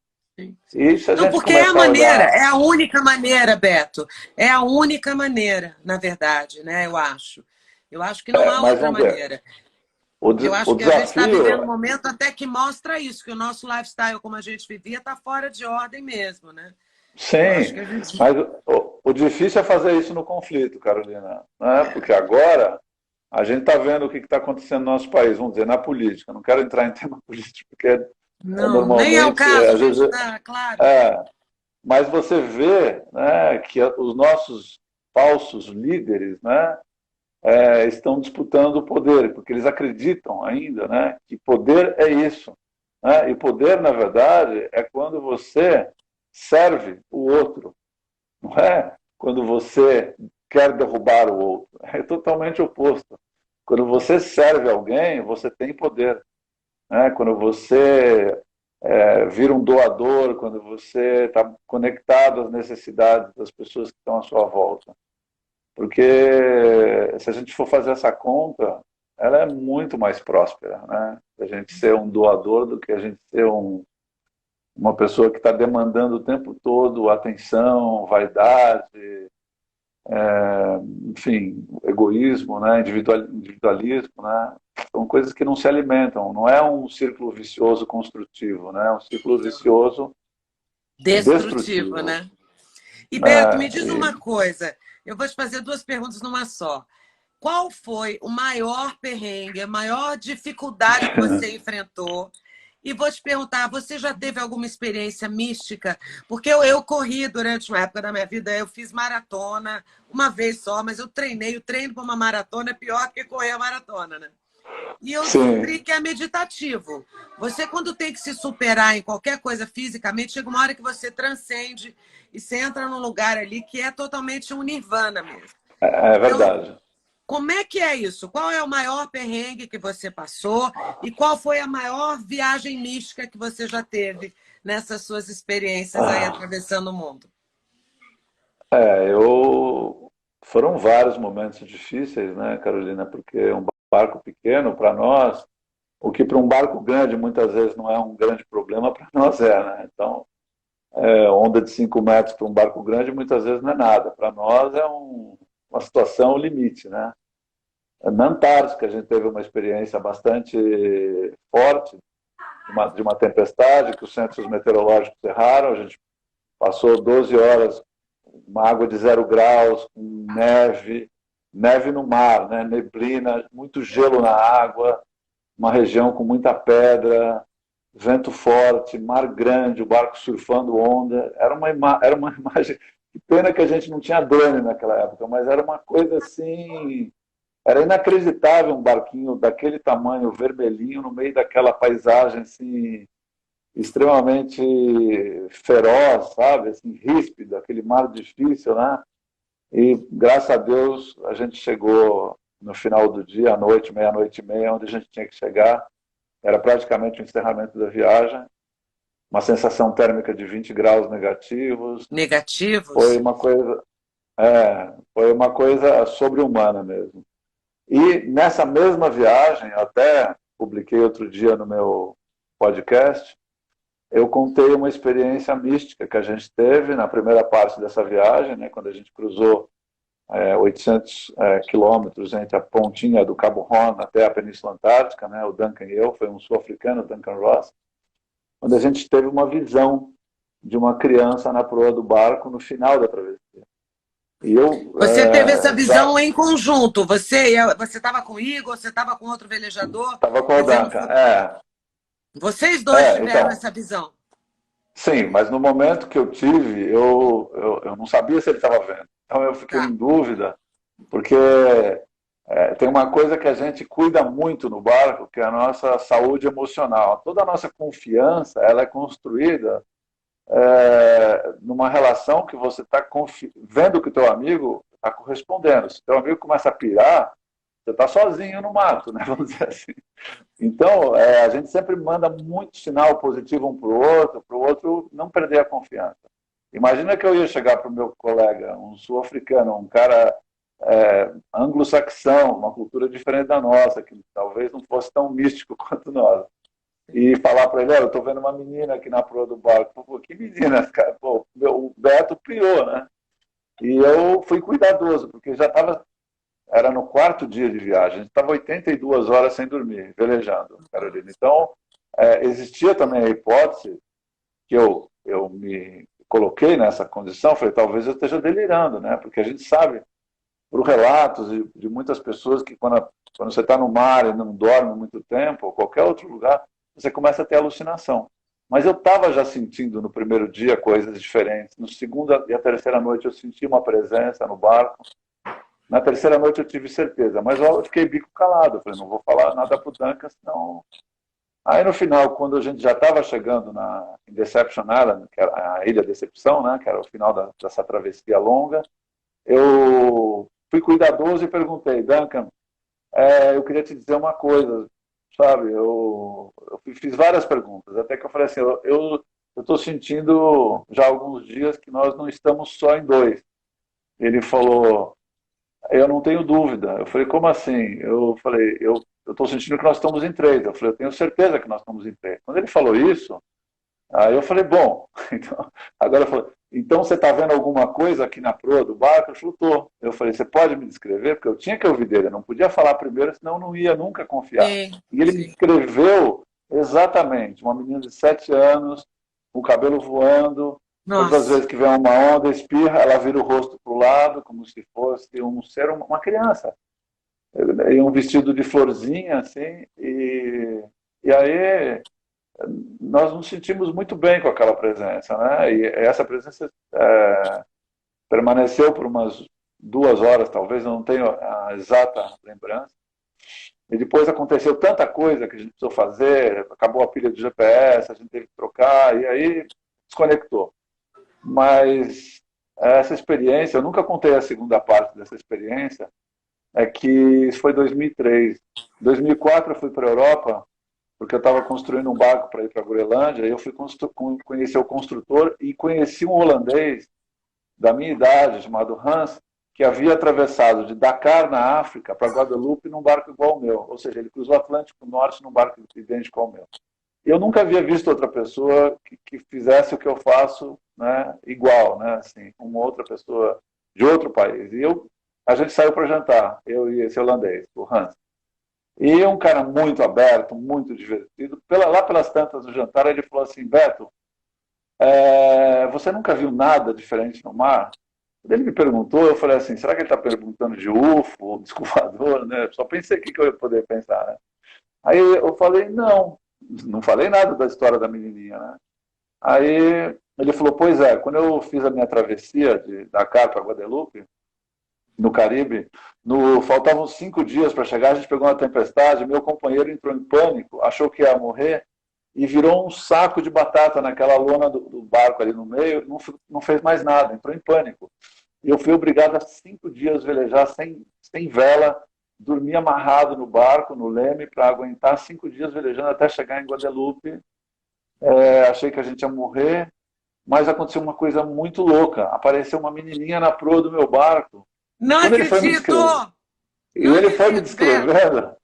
E se a gente porque é a maneira, é a única maneira, Beto. É a única maneira, na verdade, né? Eu acho. Eu acho que não há outra maneira. Eu acho que a gente está vivendo um momento até que mostra isso, que o nosso lifestyle, como a gente vivia, está fora de ordem mesmo, né? Sim, mas o difícil é fazer isso no conflito, Carolina, né? Porque agora a gente está vendo o que está acontecendo no nosso país, vamos dizer, na política. Não quero entrar em tema político, porque normalmente... Nem é o caso, às vezes, claro. Mas você vê, né, que os nossos falsos líderes, né, estão disputando o poder, porque eles acreditam ainda, né, que poder é isso. Né? E poder, na verdade, é quando você serve o outro, não é quando você quer derrubar o outro. É totalmente oposto. Quando você serve alguém, você tem poder. Né? Quando você vira um doador, quando você está conectado às necessidades das pessoas que estão à sua volta. Porque se a gente for fazer essa conta, ela é muito mais próspera, né? A gente ser um doador do que a gente ser uma pessoa que está demandando o tempo todo atenção, vaidade, enfim, egoísmo, né? Individualismo, né? São coisas que não se alimentam, não é um círculo vicioso construtivo, né? É um círculo vicioso destrutivo, né? E Beto, me diz uma coisa, eu vou te fazer duas perguntas numa só. Qual foi o maior perrengue, a maior dificuldade que você enfrentou? E vou te perguntar, você já teve alguma experiência mística? Porque eu corri durante uma época da minha vida, eu fiz maratona uma vez só, mas eu treinei, o treino para uma maratona é pior que correr a maratona, né? E eu descobri que é meditativo. Você, quando tem que se superar em qualquer coisa fisicamente, chega uma hora que você transcende e você entra num lugar ali que é totalmente um nirvana mesmo. É verdade. Então, como é que é isso? Qual é o maior perrengue que você passou e qual foi a maior viagem mística que você já teve nessas suas experiências aí atravessando o mundo? Foram vários momentos difíceis, né, Carolina? Porque um barco pequeno, para nós, o que para um barco grande muitas vezes não é um grande problema, para nós né? Então, onda de 5 metros para um barco grande muitas vezes não é nada. Para nós é uma situação limite, né? Na Antártica a gente teve uma experiência bastante forte de uma tempestade que os centros meteorológicos erraram. A gente passou 12 horas uma água de 0 graus, com neve no mar, né? Neblina, muito gelo na água, uma região com muita pedra, vento forte, mar grande, o barco surfando onda. Era uma imagem. Que pena que a gente não tinha drone naquela época, mas era uma coisa assim. Era inacreditável um barquinho daquele tamanho, vermelhinho, no meio daquela paisagem assim, extremamente feroz, sabe? Assim, ríspido, aquele mar difícil, né? E, graças a Deus, a gente chegou no final do dia, à noite, meia-noite e meia, onde a gente tinha que chegar. Era praticamente o encerramento da viagem. Uma sensação térmica de 20 graus negativos. Negativos? Foi uma coisa sobre-humana mesmo. E nessa mesma viagem, até publiquei outro dia no meu podcast, eu contei uma experiência mística que a gente teve na primeira parte dessa viagem, né, quando a gente cruzou 800 quilômetros entre a pontinha do Cabo Horn até a Península Antártica, né, o Duncan e eu, foi um sul-africano, Duncan Ross, onde a gente teve uma visão de uma criança na proa do barco no final da travessia. Você teve essa visão em conjunto? Você estava com o Igor, você estava com outro velejador? Estava com o Duncan, Vocês dois tiveram Então, essa visão. sim, mas no momento que eu tive, eu não sabia se ele estava vendo. Então eu fiquei Tá. em dúvida, porque tem uma coisa que a gente cuida muito no barco, que é a nossa saúde emocional. Toda a nossa confiança, ela é construída numa relação que você está vendo que o teu amigo está correspondendo. Se o teu amigo começa a pirar, você está sozinho no mato, né? Vamos dizer assim. Então, a gente sempre manda muito sinal positivo um para o outro não perder a confiança. Imagina que eu ia chegar para o meu colega, um sul-africano, um cara anglo-saxão, uma cultura diferente da nossa, que talvez não fosse tão místico quanto nós, e falar para ele, olha, eu estou vendo uma menina aqui na proa do barco. Pô, que menina, cara? Pô, o Beto pirou, né? E eu fui cuidadoso, porque já estava, era no quarto dia de viagem, a gente estava 82 horas sem dormir, velejando, Carolina. Então, existia também a hipótese que eu me coloquei nessa condição, falei, talvez eu esteja delirando, né? Porque a gente sabe, por relatos de muitas pessoas, que quando você está no mar e não dorme muito tempo, ou qualquer outro lugar, você começa a ter alucinação. Mas eu estava já sentindo no primeiro dia coisas diferentes. No segunda e a terceira noite eu senti uma presença no barco. Na terceira noite eu tive certeza, mas eu fiquei bico calado. Eu falei, não vou falar nada para o Duncan, senão... Aí no final, quando a gente já estava chegando em Deception Island, que era a Ilha Decepção, né, que era o final dessa travessia longa, eu fui cuidadoso e perguntei, Duncan, eu queria te dizer uma coisa, sabe? Eu fiz várias perguntas, até que eu falei assim, eu estou sentindo já há alguns dias que nós não estamos só em dois. Ele falou, eu não tenho dúvida. Eu falei, como assim? Eu falei, eu estou sentindo que nós estamos em três. Eu falei, eu tenho certeza que nós estamos em três. Quando ele falou isso, aí eu falei, bom, então, agora eu falei, então você está vendo alguma coisa aqui na proa do barco? Ele falou, estou. Eu falei, você pode me descrever? Porque eu tinha que ouvir dele, eu não podia falar primeiro, senão eu não ia nunca confiar. Sim, E ele me sim. descreveu exatamente, uma menina de 7 anos, com o cabelo voando, todas as Nossa. vezes que vem uma onda, espirra, ela vira o rosto para o lado, como se fosse um ser, uma criança. E um vestido de florzinha, assim, e aí nós nos sentimos muito bem com aquela presença, né? E essa presença permaneceu por umas 2 horas, talvez, eu não tenho a exata lembrança. E depois aconteceu tanta coisa que a gente precisou fazer, acabou a pilha do GPS, a gente teve que trocar, e aí desconectou. Mas essa experiência, eu nunca contei a segunda parte dessa experiência, é que isso foi 2003. Em 2004 eu fui para a Europa, porque eu estava construindo um barco para ir para a Groenlândia, e eu fui conhecer o construtor e conheci um holandês da minha idade, chamado Hans, que havia atravessado de Dakar, na África, para Guadalupe num barco igual ao meu. Ou seja, ele cruzou o Atlântico Norte num barco idêntico ao meu. Eu nunca havia visto outra pessoa que fizesse o que eu faço, né, igual, né, assim, uma outra pessoa de outro país. E a gente saiu para jantar, eu e esse holandês, o Hans. E um cara muito aberto, muito divertido. Lá pelas tantas do jantar, ele falou assim, Beto, você nunca viu nada diferente no mar? Ele me perguntou, eu falei assim, será que ele está perguntando de UFO, de escovador, né? Só pensei o que eu ia poder pensar, né? Aí eu falei, não falei nada da história da menininha, né? Aí ele falou, pois é, quando eu fiz a minha travessia de Dakar para Guadalupe, no Caribe, faltavam 5 dias para chegar, a gente pegou uma tempestade, meu companheiro entrou em pânico, achou que ia morrer, e virou um saco de batata naquela lona do barco ali no meio, não fez mais nada, entrou em pânico. E eu fui obrigado a 5 dias velejar sem vela, dormir amarrado no barco, no leme, para aguentar 5 dias velejando até chegar em Guadalupe. Achei que a gente ia morrer, mas aconteceu uma coisa muito louca. Apareceu uma menininha na proa do meu barco. E Não quando ele foi me acredito! descrever, e Não ele foi me acredito, Beto! descrevendo,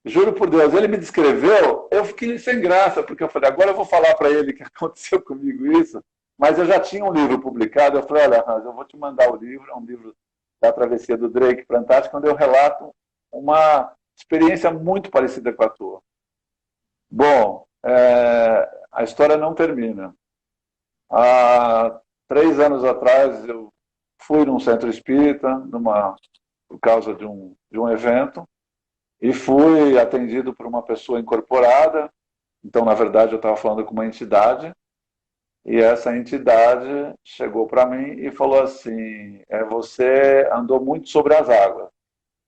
juro por Deus, ele me descreveu, eu fiquei sem graça, porque eu falei, agora eu vou falar para ele que aconteceu comigo isso, mas eu já tinha um livro publicado, eu falei, olha, Hans, eu vou te mandar o livro, é um livro da travessia do Drake para a Antártica, onde eu relato uma experiência muito parecida com a tua. Bom, a história não termina. Há 3 anos atrás, eu fui num centro espírita, por causa de um evento, e fui atendido por uma pessoa incorporada, Então, na verdade, eu estava falando com uma entidade, e essa entidade chegou para mim e falou assim, você andou muito sobre as águas.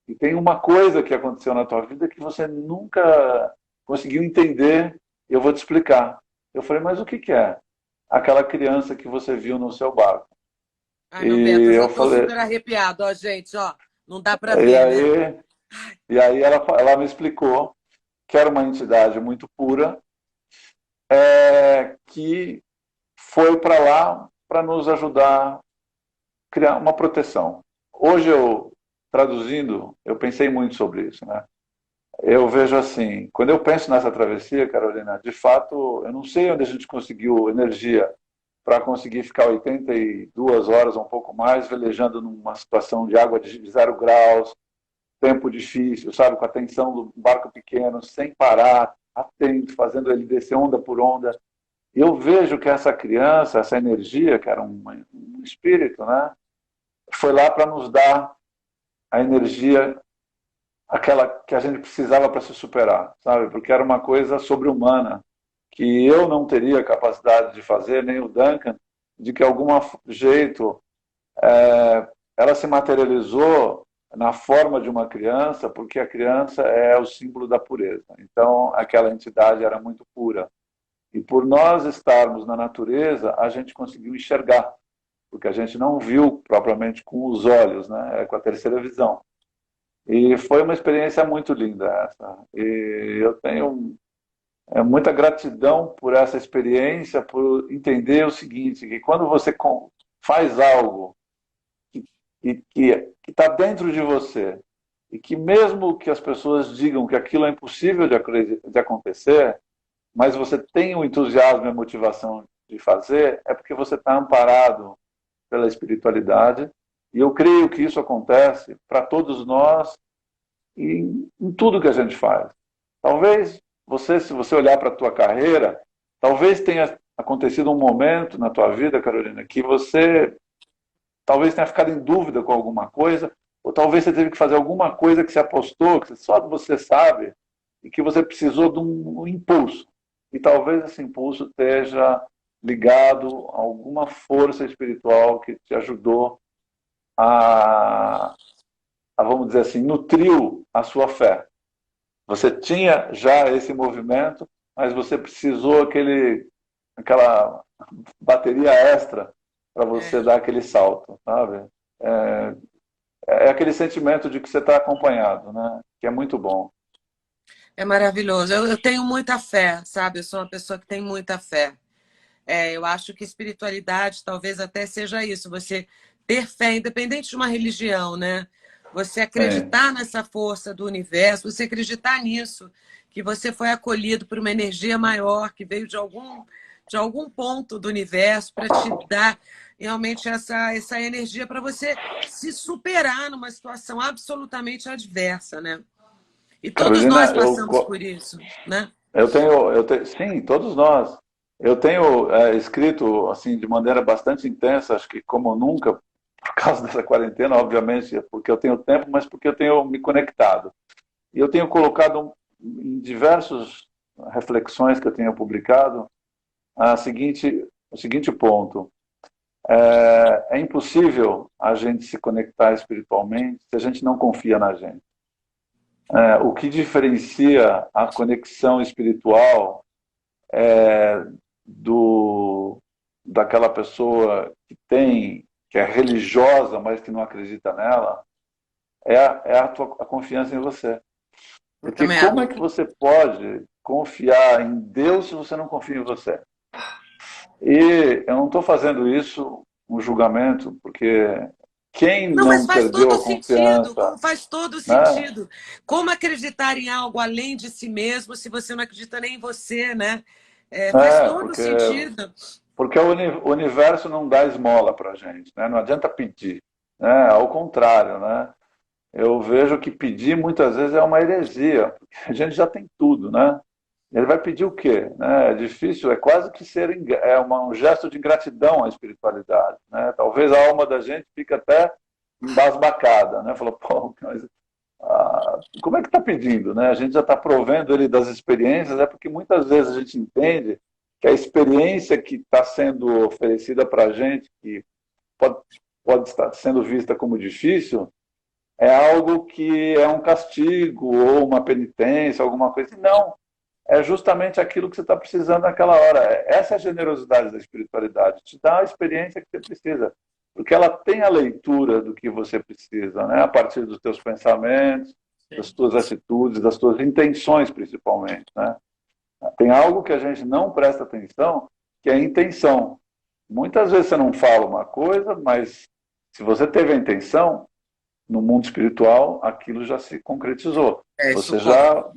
E tem uma coisa que aconteceu na tua vida que você nunca conseguiu entender, eu vou te explicar. Eu falei, mas o que que é? Aquela criança que você viu no seu barco. Ai, E meu Beto, eu já eu estou falei, super arrepiado, ó, gente, ó. Não dá para e ver, né? aí, e aí ela me explicou que era uma entidade muito pura, que foi para lá para nos ajudar a criar uma proteção. Hoje eu, traduzindo, eu pensei muito sobre isso, né? Eu vejo assim, quando eu penso nessa travessia, Carolina, de fato, eu não sei onde a gente conseguiu energia para conseguir ficar 82 horas ou um pouco mais velejando numa situação de água de 0 graus, tempo difícil, sabe, com a tensão do barco pequeno, sem parar, atento, fazendo ele descer onda por onda. E eu vejo que essa criança, essa energia, que era um espírito, né, foi lá para nos dar a energia, aquela que a gente precisava para se superar, sabe? Porque era uma coisa sobre-humana, que eu não teria capacidade de fazer, nem o Duncan, de que, de algum jeito, ela se materializou na forma de uma criança, porque a criança é o símbolo da pureza. Então, aquela entidade era muito pura. E por nós estarmos na natureza, a gente conseguiu enxergar, porque a gente não viu propriamente com os olhos, né? Com a terceira visão. E foi uma experiência muito linda essa. E eu tenho muita gratidão por essa experiência, por entender o seguinte, que quando você faz algo que está dentro de você, e que mesmo que as pessoas digam que aquilo é impossível de acontecer, mas você tem o entusiasmo e a motivação de fazer, é porque você está amparado pela espiritualidade, e eu creio que isso acontece para todos nós em tudo que a gente faz. Talvez você, se você olhar para a tua carreira, talvez tenha acontecido um momento na tua vida, Carolina, que você talvez tenha ficado em dúvida com alguma coisa, ou talvez você teve que fazer alguma coisa que você apostou, que só você sabe, e que você precisou de um impulso. E talvez esse impulso esteja ligado a alguma força espiritual que te ajudou vamos dizer assim, nutriu a sua fé. Você tinha já esse movimento, mas você precisou aquela bateria extra para você dar aquele salto, sabe? É, é aquele sentimento de que você está acompanhado, né? Que é muito bom. É maravilhoso. Eu tenho muita fé, sabe? Eu sou uma pessoa que tem muita fé. Eu acho que espiritualidade talvez até seja isso, você ter fé, independente de uma religião, né? Você Sim. acreditar nessa força do universo, você acreditar nisso, que você foi acolhido por uma energia maior, que veio de algum ponto do universo para te dar realmente essa energia para você se superar numa situação absolutamente adversa, né? E todos nós Carolina, passamos por isso, né? sim, todos nós. Eu tenho escrito assim de maneira bastante intensa, acho que como nunca, por causa dessa quarentena, obviamente, porque eu tenho tempo, mas porque eu tenho me conectado. E eu tenho colocado em diversas reflexões que eu tenho publicado o seguinte ponto. É impossível a gente se conectar espiritualmente se a gente não confia na gente. O que diferencia a conexão espiritual daquela pessoa que é religiosa, mas que não acredita nela, a confiança em você. Eu Porque também como é acho. que você pode confiar em Deus se você não confia em você? E eu não estou fazendo isso um julgamento, porque quem Não, mas não faz perdeu todo a sentido, confiança, como faz todo né? sentido. Como acreditar em algo além de si mesmo se você não acredita nem em você, né? Faz todo Porque, sentido. porque o universo não dá esmola para a gente, né? Não adianta pedir, né? Ao contrário, né? Eu vejo que pedir muitas vezes é uma heresia, porque a gente já tem tudo, né? Ele vai pedir o quê? Né? É difícil, é quase que um gesto de ingratidão à espiritualidade, né? Talvez a alma da gente fique até embasbacada, né? Falou, pô, mas como é que está pedindo, né? A gente já está provendo ele das experiências, é porque muitas vezes a gente entende que a experiência que está sendo oferecida para a gente, que pode, pode estar sendo vista como difícil, é algo que é um castigo ou uma penitência, alguma coisa. Não, é justamente aquilo que você está precisando naquela hora. Essa é a generosidade da espiritualidade, te dá a experiência que você precisa, porque ela tem a leitura do que você precisa, né? A partir dos teus pensamentos, das tuas atitudes, das tuas intenções, principalmente, né? Tem algo que a gente não presta atenção, que é a intenção. Muitas vezes você não fala uma coisa, mas se você teve a intenção, no mundo espiritual, aquilo já se concretizou. Isso Você conta.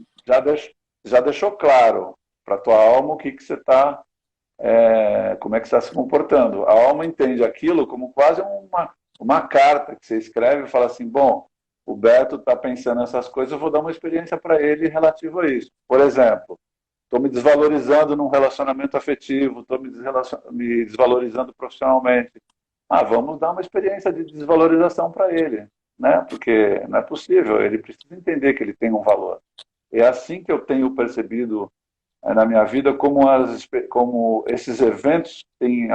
já deixou claro para a tua alma o que, que você está, como é que você está se comportando. A alma entende aquilo como quase uma carta que você escreve e fala assim, bom, o Beto está pensando nessas coisas, eu vou dar uma experiência para ele relativa a isso. Por exemplo, estou me desvalorizando num relacionamento afetivo, estou me desvalorizando profissionalmente. Ah, vamos dar uma experiência de desvalorização para ele, né? Porque não é possível, ele precisa entender que ele tem um valor. É assim que eu tenho percebido na minha vida como esses eventos têm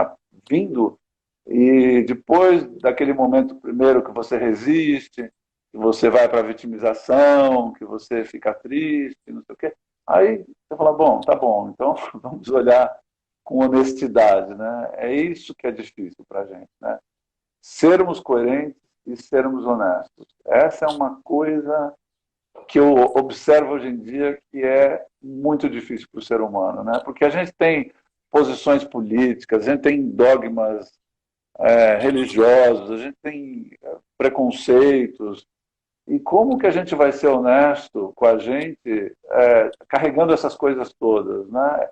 vindo e depois daquele momento primeiro que você resiste, que você vai para a vitimização, que você fica triste, não sei o quê, aí você fala, bom, tá bom, então vamos olhar com honestidade, né? É isso que é difícil para a gente, né? Sermos coerentes e sermos honestos. Essa é uma coisa que eu observo hoje em dia que é muito difícil para o ser humano, né? Porque a gente tem posições políticas, a gente tem dogmas religiosos, a gente tem preconceitos. E como que a gente vai ser honesto com a gente carregando essas coisas todas, né?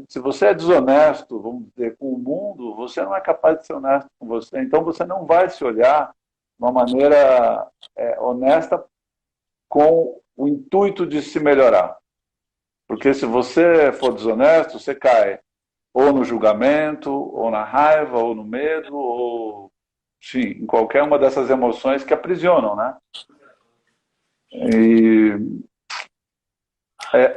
Se você é desonesto, vamos dizer, com o mundo, você não é capaz de ser honesto com você. Então você não vai se olhar de uma maneira honesta com o intuito de se melhorar. Porque se você for desonesto, você cai ou no julgamento, ou na raiva, ou no medo, ou, sim, em qualquer uma dessas emoções que aprisionam, né? E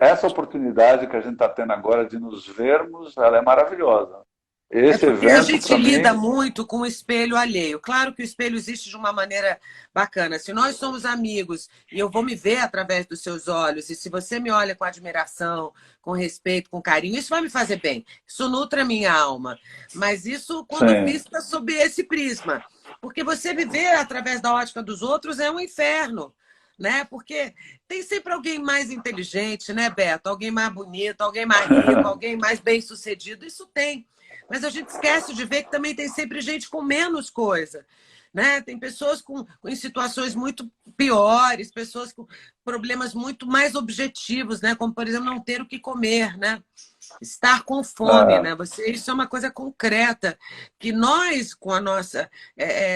essa oportunidade que a gente está tendo agora de nos vermos, ela é maravilhosa. É Esse porque a evento, gente para lida mim, muito com o espelho alheio. Claro que o espelho existe de uma maneira bacana. Se nós somos amigos e eu vou me ver através dos seus olhos, e se você me olha com admiração, com respeito, com carinho, isso vai me fazer bem. Isso nutre a minha alma. Mas isso quando sim, vista sob esse prisma. Porque você viver através da ótica dos outros é um inferno. Né? Porque tem sempre alguém mais inteligente, né, Beto? Alguém mais bonito, alguém mais rico, alguém mais bem-sucedido. Isso tem. Mas a gente esquece de ver que também tem sempre gente com menos coisa. Né? Tem pessoas em situações muito piores, pessoas com problemas muito mais objetivos, né? Como, por exemplo, não ter o que comer, né? Estar com fome, né? Isso é uma coisa concreta que nós, com a nossa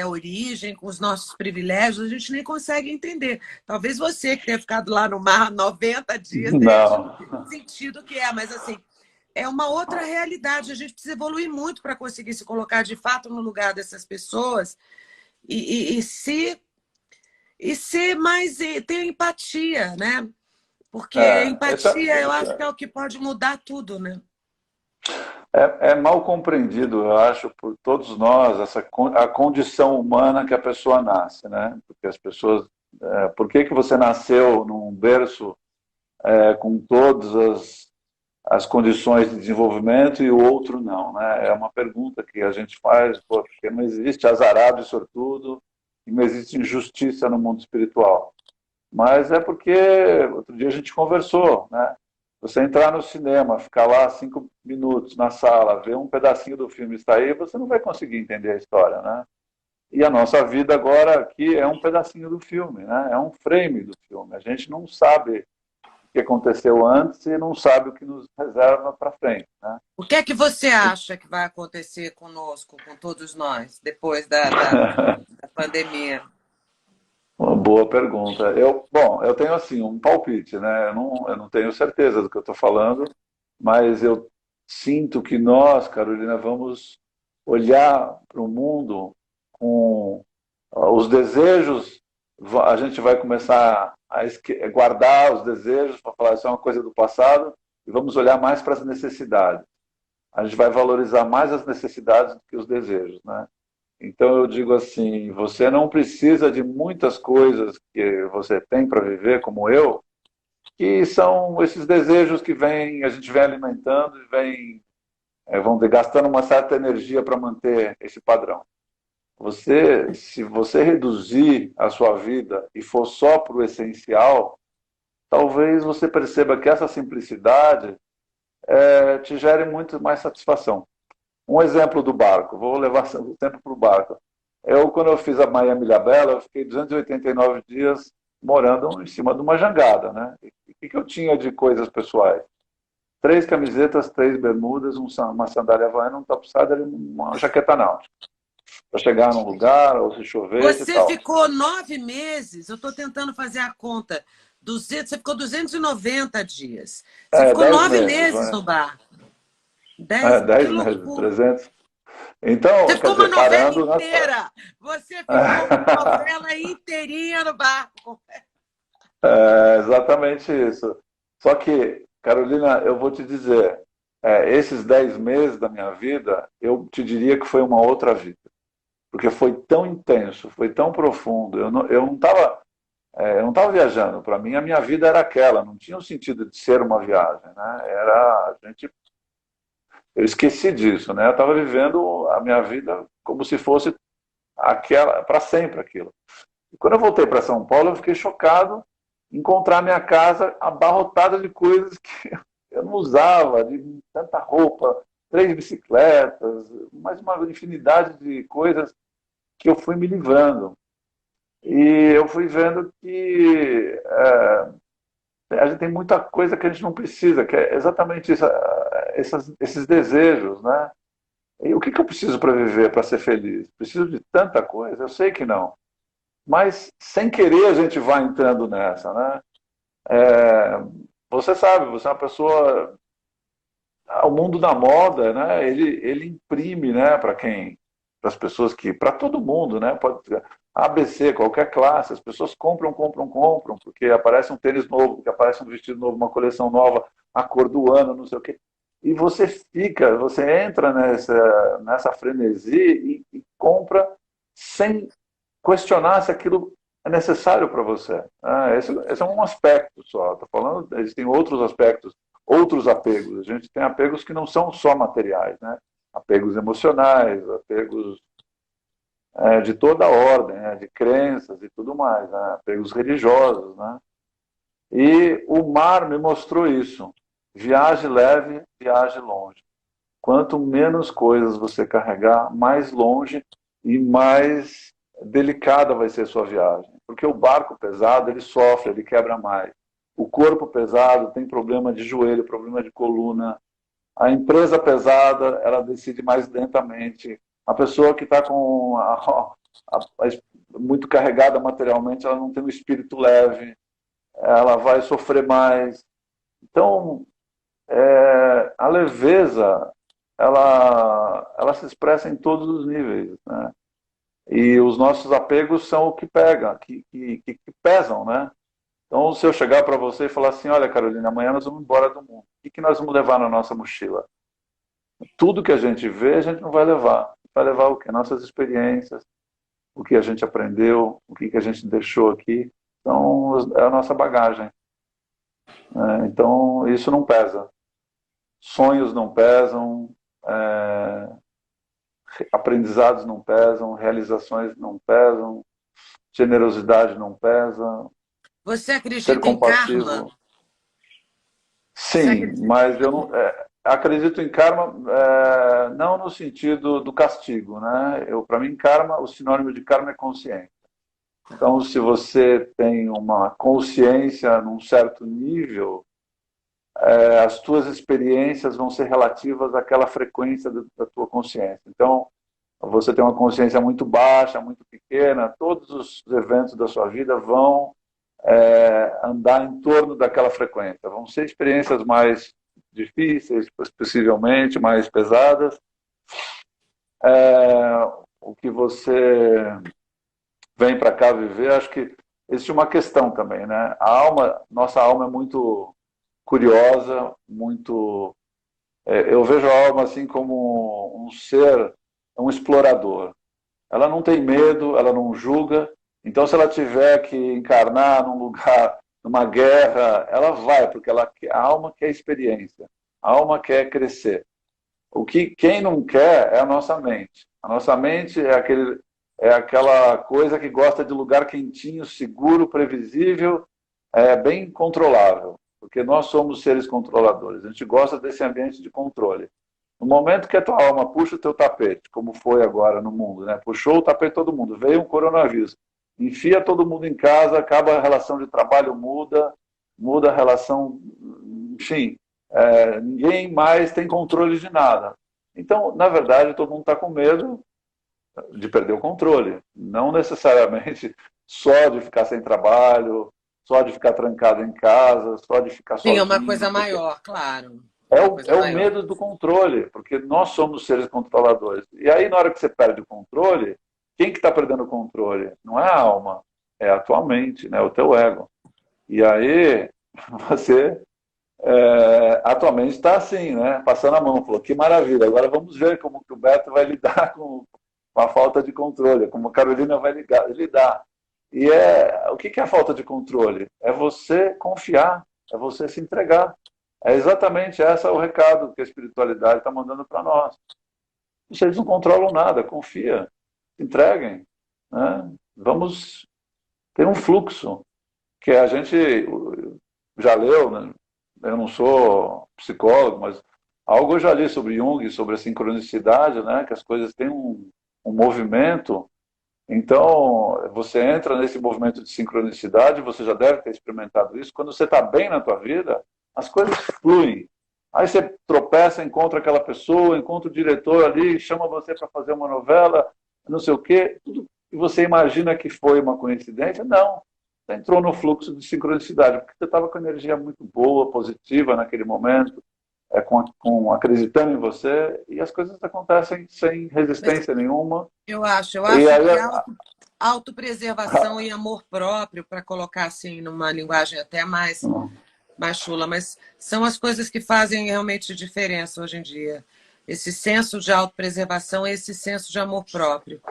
origem, com os nossos privilégios, a gente nem consegue entender. Talvez você que tenha ficado lá no mar 90 dias tenha não. sentido que é, mas assim, é uma outra realidade. A gente precisa evoluir muito para conseguir se colocar de fato no lugar dessas pessoas e ser mais ter empatia, né? Porque empatia eu acho que é o que pode mudar tudo, né? é mal compreendido, eu acho, por todos nós, a condição humana que a pessoa nasce, né? Porque as pessoas, por que que você nasceu num berço com todas as condições de desenvolvimento e o outro não, né? É uma pergunta que a gente faz, porque não existe azarado e sortudo, e não existe injustiça no mundo espiritual. Mas é porque outro dia a gente conversou, né? Você entrar no cinema, ficar lá 5 minutos na sala, ver um pedacinho do filme e sair, você não vai conseguir entender a história, né? E a nossa vida agora aqui é um pedacinho do filme, né? É um frame do filme. A gente não sabe o que aconteceu antes e não sabe o que nos reserva para frente, né? O que é que você acha que vai acontecer conosco, com todos nós, depois da pandemia? Uma boa pergunta. Bom, eu tenho assim um palpite, né? Eu não tenho certeza do que eu estou falando, mas eu sinto que nós, Carolina, vamos olhar para o mundo com os desejos a gente vai começar a guardar os desejos para falar isso é uma coisa do passado e vamos olhar mais para as necessidades. A gente vai valorizar mais as necessidades do que os desejos, né? Então eu digo assim, você não precisa de muitas coisas que você tem para viver, como eu, que são esses desejos que vem, a gente vem alimentando e vem, vamos dizer, gastando uma certa energia para manter esse padrão. Se você reduzir a sua vida e for só para o essencial, talvez você perceba que essa simplicidade te gere muito mais satisfação. Um exemplo do barco, vou levar o tempo para o barco. Quando eu fiz a Miami-Ilhabela, eu fiquei 289 dias morando em cima de uma jangada, né? E o que eu tinha de coisas pessoais? 3 camisetas, 3 bermudas, uma sandália havaiana, um topsider e uma jaqueta náutica. Para chegar num lugar, ou se chovesse e Você tal. ficou 9 meses, eu estou tentando fazer a conta, você ficou 290 dias. Você ficou 10 9 meses, meses vai. no barco. 10, que 10 meses, loucura. 300. Você Então, quer ficou uma dizer, novela parando na... inteira. Você ficou uma novela inteirinha no barco. exatamente isso. Só que, Carolina, eu vou te dizer, esses 10 meses da minha vida, eu te diria que foi uma outra vida. Porque foi tão intenso, foi tão profundo. Eu não estava viajando. Para mim, a minha vida era aquela. Não tinha o sentido de ser uma viagem, né? Eu esqueci disso, né? Eu estava vivendo a minha vida como se fosse aquela, para sempre aquilo. E quando eu voltei para São Paulo, eu fiquei chocado em encontrar minha casa abarrotada de coisas que eu não usava, de tanta roupa, 3 bicicletas, mais uma infinidade de coisas que eu fui me livrando. E eu fui vendo que a gente tem muita coisa que a gente não precisa, que é exatamente isso, esses desejos, né? E o que eu preciso para viver, para ser feliz? Preciso de tanta coisa? Eu sei que não. Mas, sem querer, a gente vai entrando nessa, né? Você sabe, você é uma pessoa... O mundo da moda, né? Ele imprime, né? Para as pessoas que... Para todo mundo, né? Pode ABC, qualquer classe, as pessoas compram, porque aparece um tênis novo, porque aparece um vestido novo, uma coleção nova, a cor do ano, não sei o quê. E você entra nessa frenesi e compra sem questionar se aquilo é necessário para você. Esse é um aspecto só. Estou falando, existem outros aspectos, outros apegos. A gente tem apegos que não são só materiais, né? Apegos emocionais, apegos de toda a ordem, né? De crenças e tudo mais, né? Apegos religiosos, né? E o mar me mostrou isso. Viaje leve, viaje longe. Quanto menos coisas você carregar, mais longe e mais delicada vai ser a sua viagem. Porque o barco pesado, ele sofre, ele quebra mais. O corpo pesado tem problema de joelho, problema de coluna. A empresa pesada, ela decide mais lentamente. A pessoa que está muito carregada materialmente, ela não tem um espírito leve, ela vai sofrer mais. Então, a leveza, ela se expressa em todos os níveis, né? E os nossos apegos são o que pega, que pesam, né? Então, se eu chegar para você e falar assim, olha, Carolina, amanhã nós vamos embora do mundo. O que nós vamos levar na nossa mochila? Tudo que a gente vê, a gente não vai levar. Vai levar o quê? Nossas experiências, o que a gente aprendeu, o que a gente deixou aqui. Então, é a nossa bagagem. Então, isso não pesa. Sonhos não pesam, aprendizados não pesam, realizações não pesam, generosidade não pesa, Você ser acredita em karma? compassivo. Sim, mas eu não, acredito em karma não no sentido do castigo, né? Para mim, karma, o sinônimo de karma é consciência. Então, se você tem uma consciência num certo nível, as tuas experiências vão ser relativas àquela frequência da tua consciência. Então, você tem uma consciência muito baixa, muito pequena, todos os eventos da sua vida vão andar em torno daquela frequência. Vão ser experiências mais difíceis, possivelmente, mais pesadas. O que você vem para cá viver, acho que existe uma questão também, né? A alma, nossa alma é muito curiosa, muito... eu vejo a alma assim como um ser, um explorador. Ela não tem medo, ela não julga. Então, se ela tiver que encarnar num lugar, numa guerra, ela vai, porque a alma quer experiência, a alma quer crescer. Quem não quer é a nossa mente. A nossa mente é aquela coisa que gosta de lugar quentinho, seguro, previsível, bem controlável, porque nós somos seres controladores. A gente gosta desse ambiente de controle. No momento que a tua alma puxa o teu tapete, como foi agora no mundo, né? Puxou o tapete de todo mundo, veio um coronavírus, enfia todo mundo em casa, acaba a relação de trabalho, muda a relação, enfim, ninguém mais tem controle de nada. Então, na verdade, todo mundo está com medo de perder o controle, não necessariamente só de ficar sem trabalho, só de ficar trancado em casa, só de ficar Sim, é uma sozinho. coisa maior, claro. É Uma o, coisa é o maior. medo do controle, porque nós somos seres controladores. E aí, na hora que você perde o controle, quem que está perdendo o controle? Não é a alma, é a tua mente, né? O teu ego. E aí, você, a tua mente está assim, né? Passando a mão, falou, que maravilha, agora vamos ver como que o Beto vai lidar com a falta de controle, como a Carolina vai lidar. E o que é a falta de controle? É você confiar, é você se entregar. É exatamente esse o recado que a espiritualidade está mandando para nós. Vocês não controlam nada, confia, se entreguem. Né? Vamos ter um fluxo que a gente já leu, né? Eu não sou psicólogo, mas algo eu já li sobre Jung, sobre a sincronicidade, né? Que as coisas têm um movimento. Então, você entra nesse movimento de sincronicidade, você já deve ter experimentado isso. Quando você está bem na tua vida, as coisas fluem. Aí você tropeça, encontra aquela pessoa, encontra o diretor ali, chama você para fazer uma novela, não sei o quê. Tudo que você imagina que foi uma coincidência, não. Você entrou no fluxo de sincronicidade, porque você estava com energia muito boa, positiva naquele momento, acreditando em você, e as coisas acontecem sem Mas resistência nenhuma. eu acho E aí, que autopreservação e amor próprio, para colocar assim numa linguagem até mais chula, mas são as coisas que fazem realmente diferença hoje em dia. Esse senso de autopreservação e esse senso de amor próprio.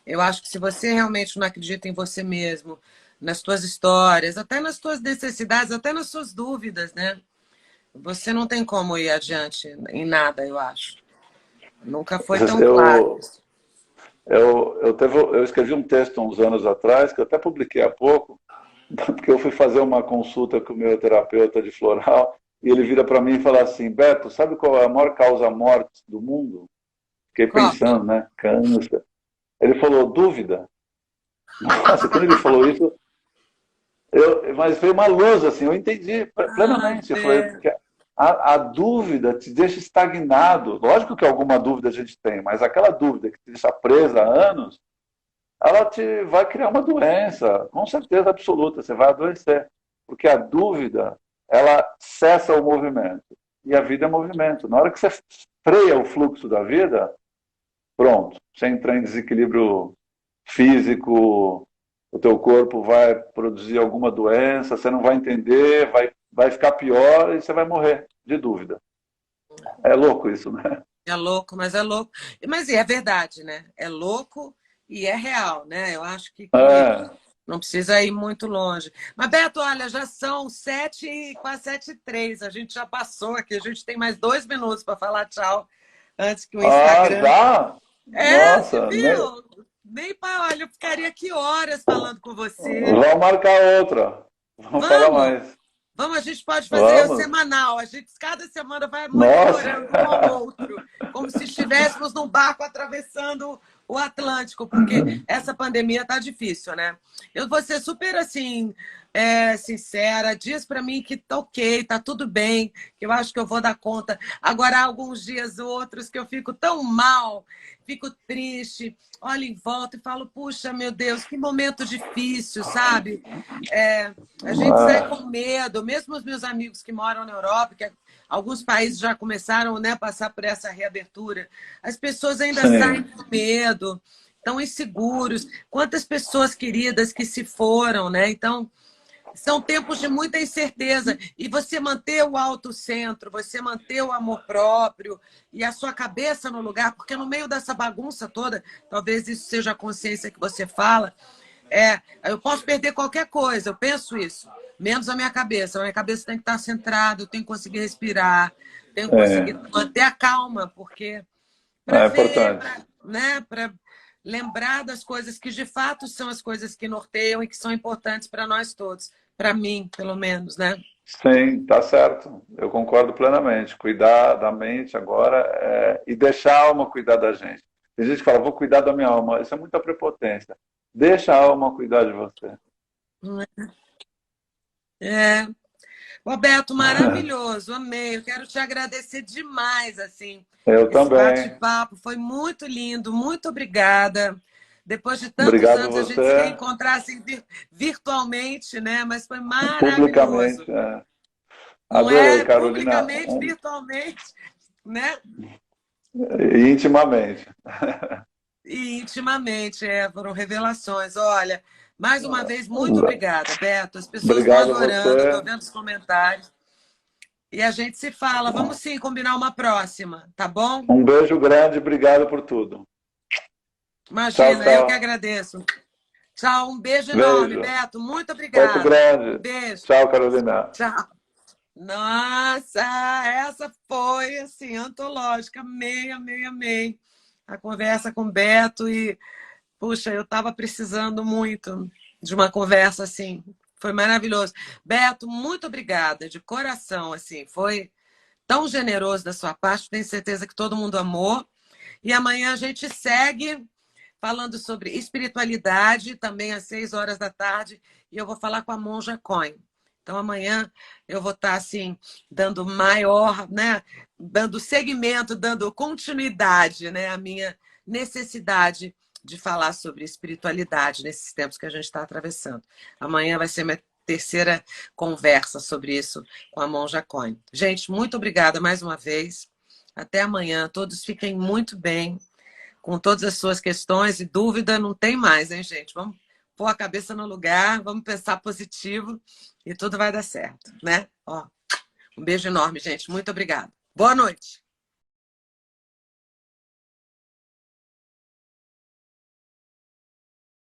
Eu acho que se você realmente não acredita em você mesmo, nas suas histórias, até nas suas necessidades, até nas suas dúvidas, né? Você não tem como ir adiante em nada, eu acho. Nunca foi tão claro eu, isso. eu escrevi um texto uns anos atrás, que eu até publiquei há pouco, porque eu fui fazer uma consulta com o meu terapeuta de floral, e ele vira para mim e fala assim, Beto, sabe qual é a maior causa-morte do mundo? Fiquei Qual? pensando, né? Câncer. Ele falou, dúvida. Nossa, quando ele falou isso, mas veio uma luz, assim, eu entendi Ai, plenamente. Eu falei, porque a dúvida te deixa estagnado. Lógico que alguma dúvida a gente tem, mas aquela dúvida que te deixa presa há anos, ela te vai criar uma doença, com certeza absoluta, você vai adoecer. Porque a dúvida, ela cessa o movimento. E a vida é movimento. Na hora que você freia o fluxo da vida, pronto, você entra em desequilíbrio físico, o teu corpo vai produzir alguma doença, você não vai entender, vai ficar pior e você vai morrer, de dúvida. É louco isso, né? é louco, mas é louco. Mas é verdade, né? É louco e é real, né? Eu acho que É, não precisa ir muito longe. Mas, Beto, olha, já são 7h, quase 7h03. A gente já passou aqui. A gente tem mais 2 minutos para falar tchau antes que o Instagram. dá? Você Nossa, viu? Nem para. Olha, eu ficaria aqui horas falando com você. vamos marcar outra. Vamos falar Vamos? mais. Vamos, a gente pode fazer o Vamos. semanal. A gente, cada semana, vai Nossa. monitorando um ao outro, como se estivéssemos num barco atravessando o Atlântico, porque essa pandemia tá difícil, né? Eu vou ser super assim, sincera. Diz para mim que tá ok, tá tudo bem, que eu acho que eu vou dar conta. Agora, há alguns dias outros que eu fico tão mal, fico triste, olho em volta e falo, puxa, meu Deus, que momento difícil, sabe? A gente sai com medo, mesmo os meus amigos que moram na Europa, que alguns países já começaram, né, a passar por essa reabertura, as pessoas ainda saem Sim. com medo. tão inseguros, quantas pessoas queridas que se foram, né? Então, são tempos de muita incerteza. E você manter o autocentro, você manter o amor próprio e a sua cabeça no lugar, porque no meio dessa bagunça toda, talvez isso seja a consciência que você fala, eu posso perder qualquer coisa, eu penso isso, menos a minha cabeça. A minha cabeça tem que estar centrada, eu tenho que conseguir respirar, tenho que conseguir manter a calma, porque para ver, importante. né, para lembrar das coisas que de fato são as coisas que norteiam e que são importantes para nós todos, para mim, pelo menos, né? Sim, tá certo. Eu concordo plenamente. Cuidar da mente agora e deixar a alma cuidar da gente. Tem gente que fala, vou cuidar da minha alma. Isso é muita prepotência. Deixa a alma cuidar de você. É. Roberto, maravilhoso, amei. Eu quero te agradecer demais, assim. Eu Esse também. bate-papo foi muito lindo, muito obrigada. Depois de tantos Obrigado anos a gente se você, reencontrar assim, virtualmente, né? Mas foi maravilhoso. publicamente. Não Adorei, é? Carolina. Publicamente, virtualmente, né? E intimamente. E intimamente, foram revelações. Olha, mais uma vez, muito obrigada, Beto. As pessoas estão Obrigado a adorando, eu estou você. vendo os comentários. E a gente se fala. Vamos sim combinar uma próxima, tá bom? Um beijo grande, obrigado por tudo. Tchau, Imagina, eu que tchau. agradeço. Tchau, um beijo enorme, Beijo. Beto. Muito Outro obrigada. Um grande. beijo. Tchau, Carolina. Tchau. Nossa, essa foi assim, antológica. Amei, amei, amei. A conversa com o Beto e, puxa, eu estava precisando muito de uma conversa assim. Foi maravilhoso. Beto, muito obrigada, de coração, assim. Foi tão generoso da sua parte, tenho certeza que todo mundo amou. E amanhã a gente segue falando sobre espiritualidade, também às 6 horas da tarde, e eu vou falar com a Monja Coin. Então, amanhã eu vou estar, assim, dando maior, né? Dando seguimento, dando continuidade, né? À minha necessidade de falar sobre espiritualidade nesses tempos que a gente está atravessando. Amanhã vai ser minha terceira conversa sobre isso com a Monja Coin. Gente, muito obrigada mais uma vez. Até amanhã. Todos fiquem muito bem com todas as suas questões e dúvida. Não tem mais, hein, gente? Vamos pôr a cabeça no lugar, vamos pensar positivo e tudo vai dar certo, né? Ó, um beijo enorme, gente. Muito obrigada. Boa noite.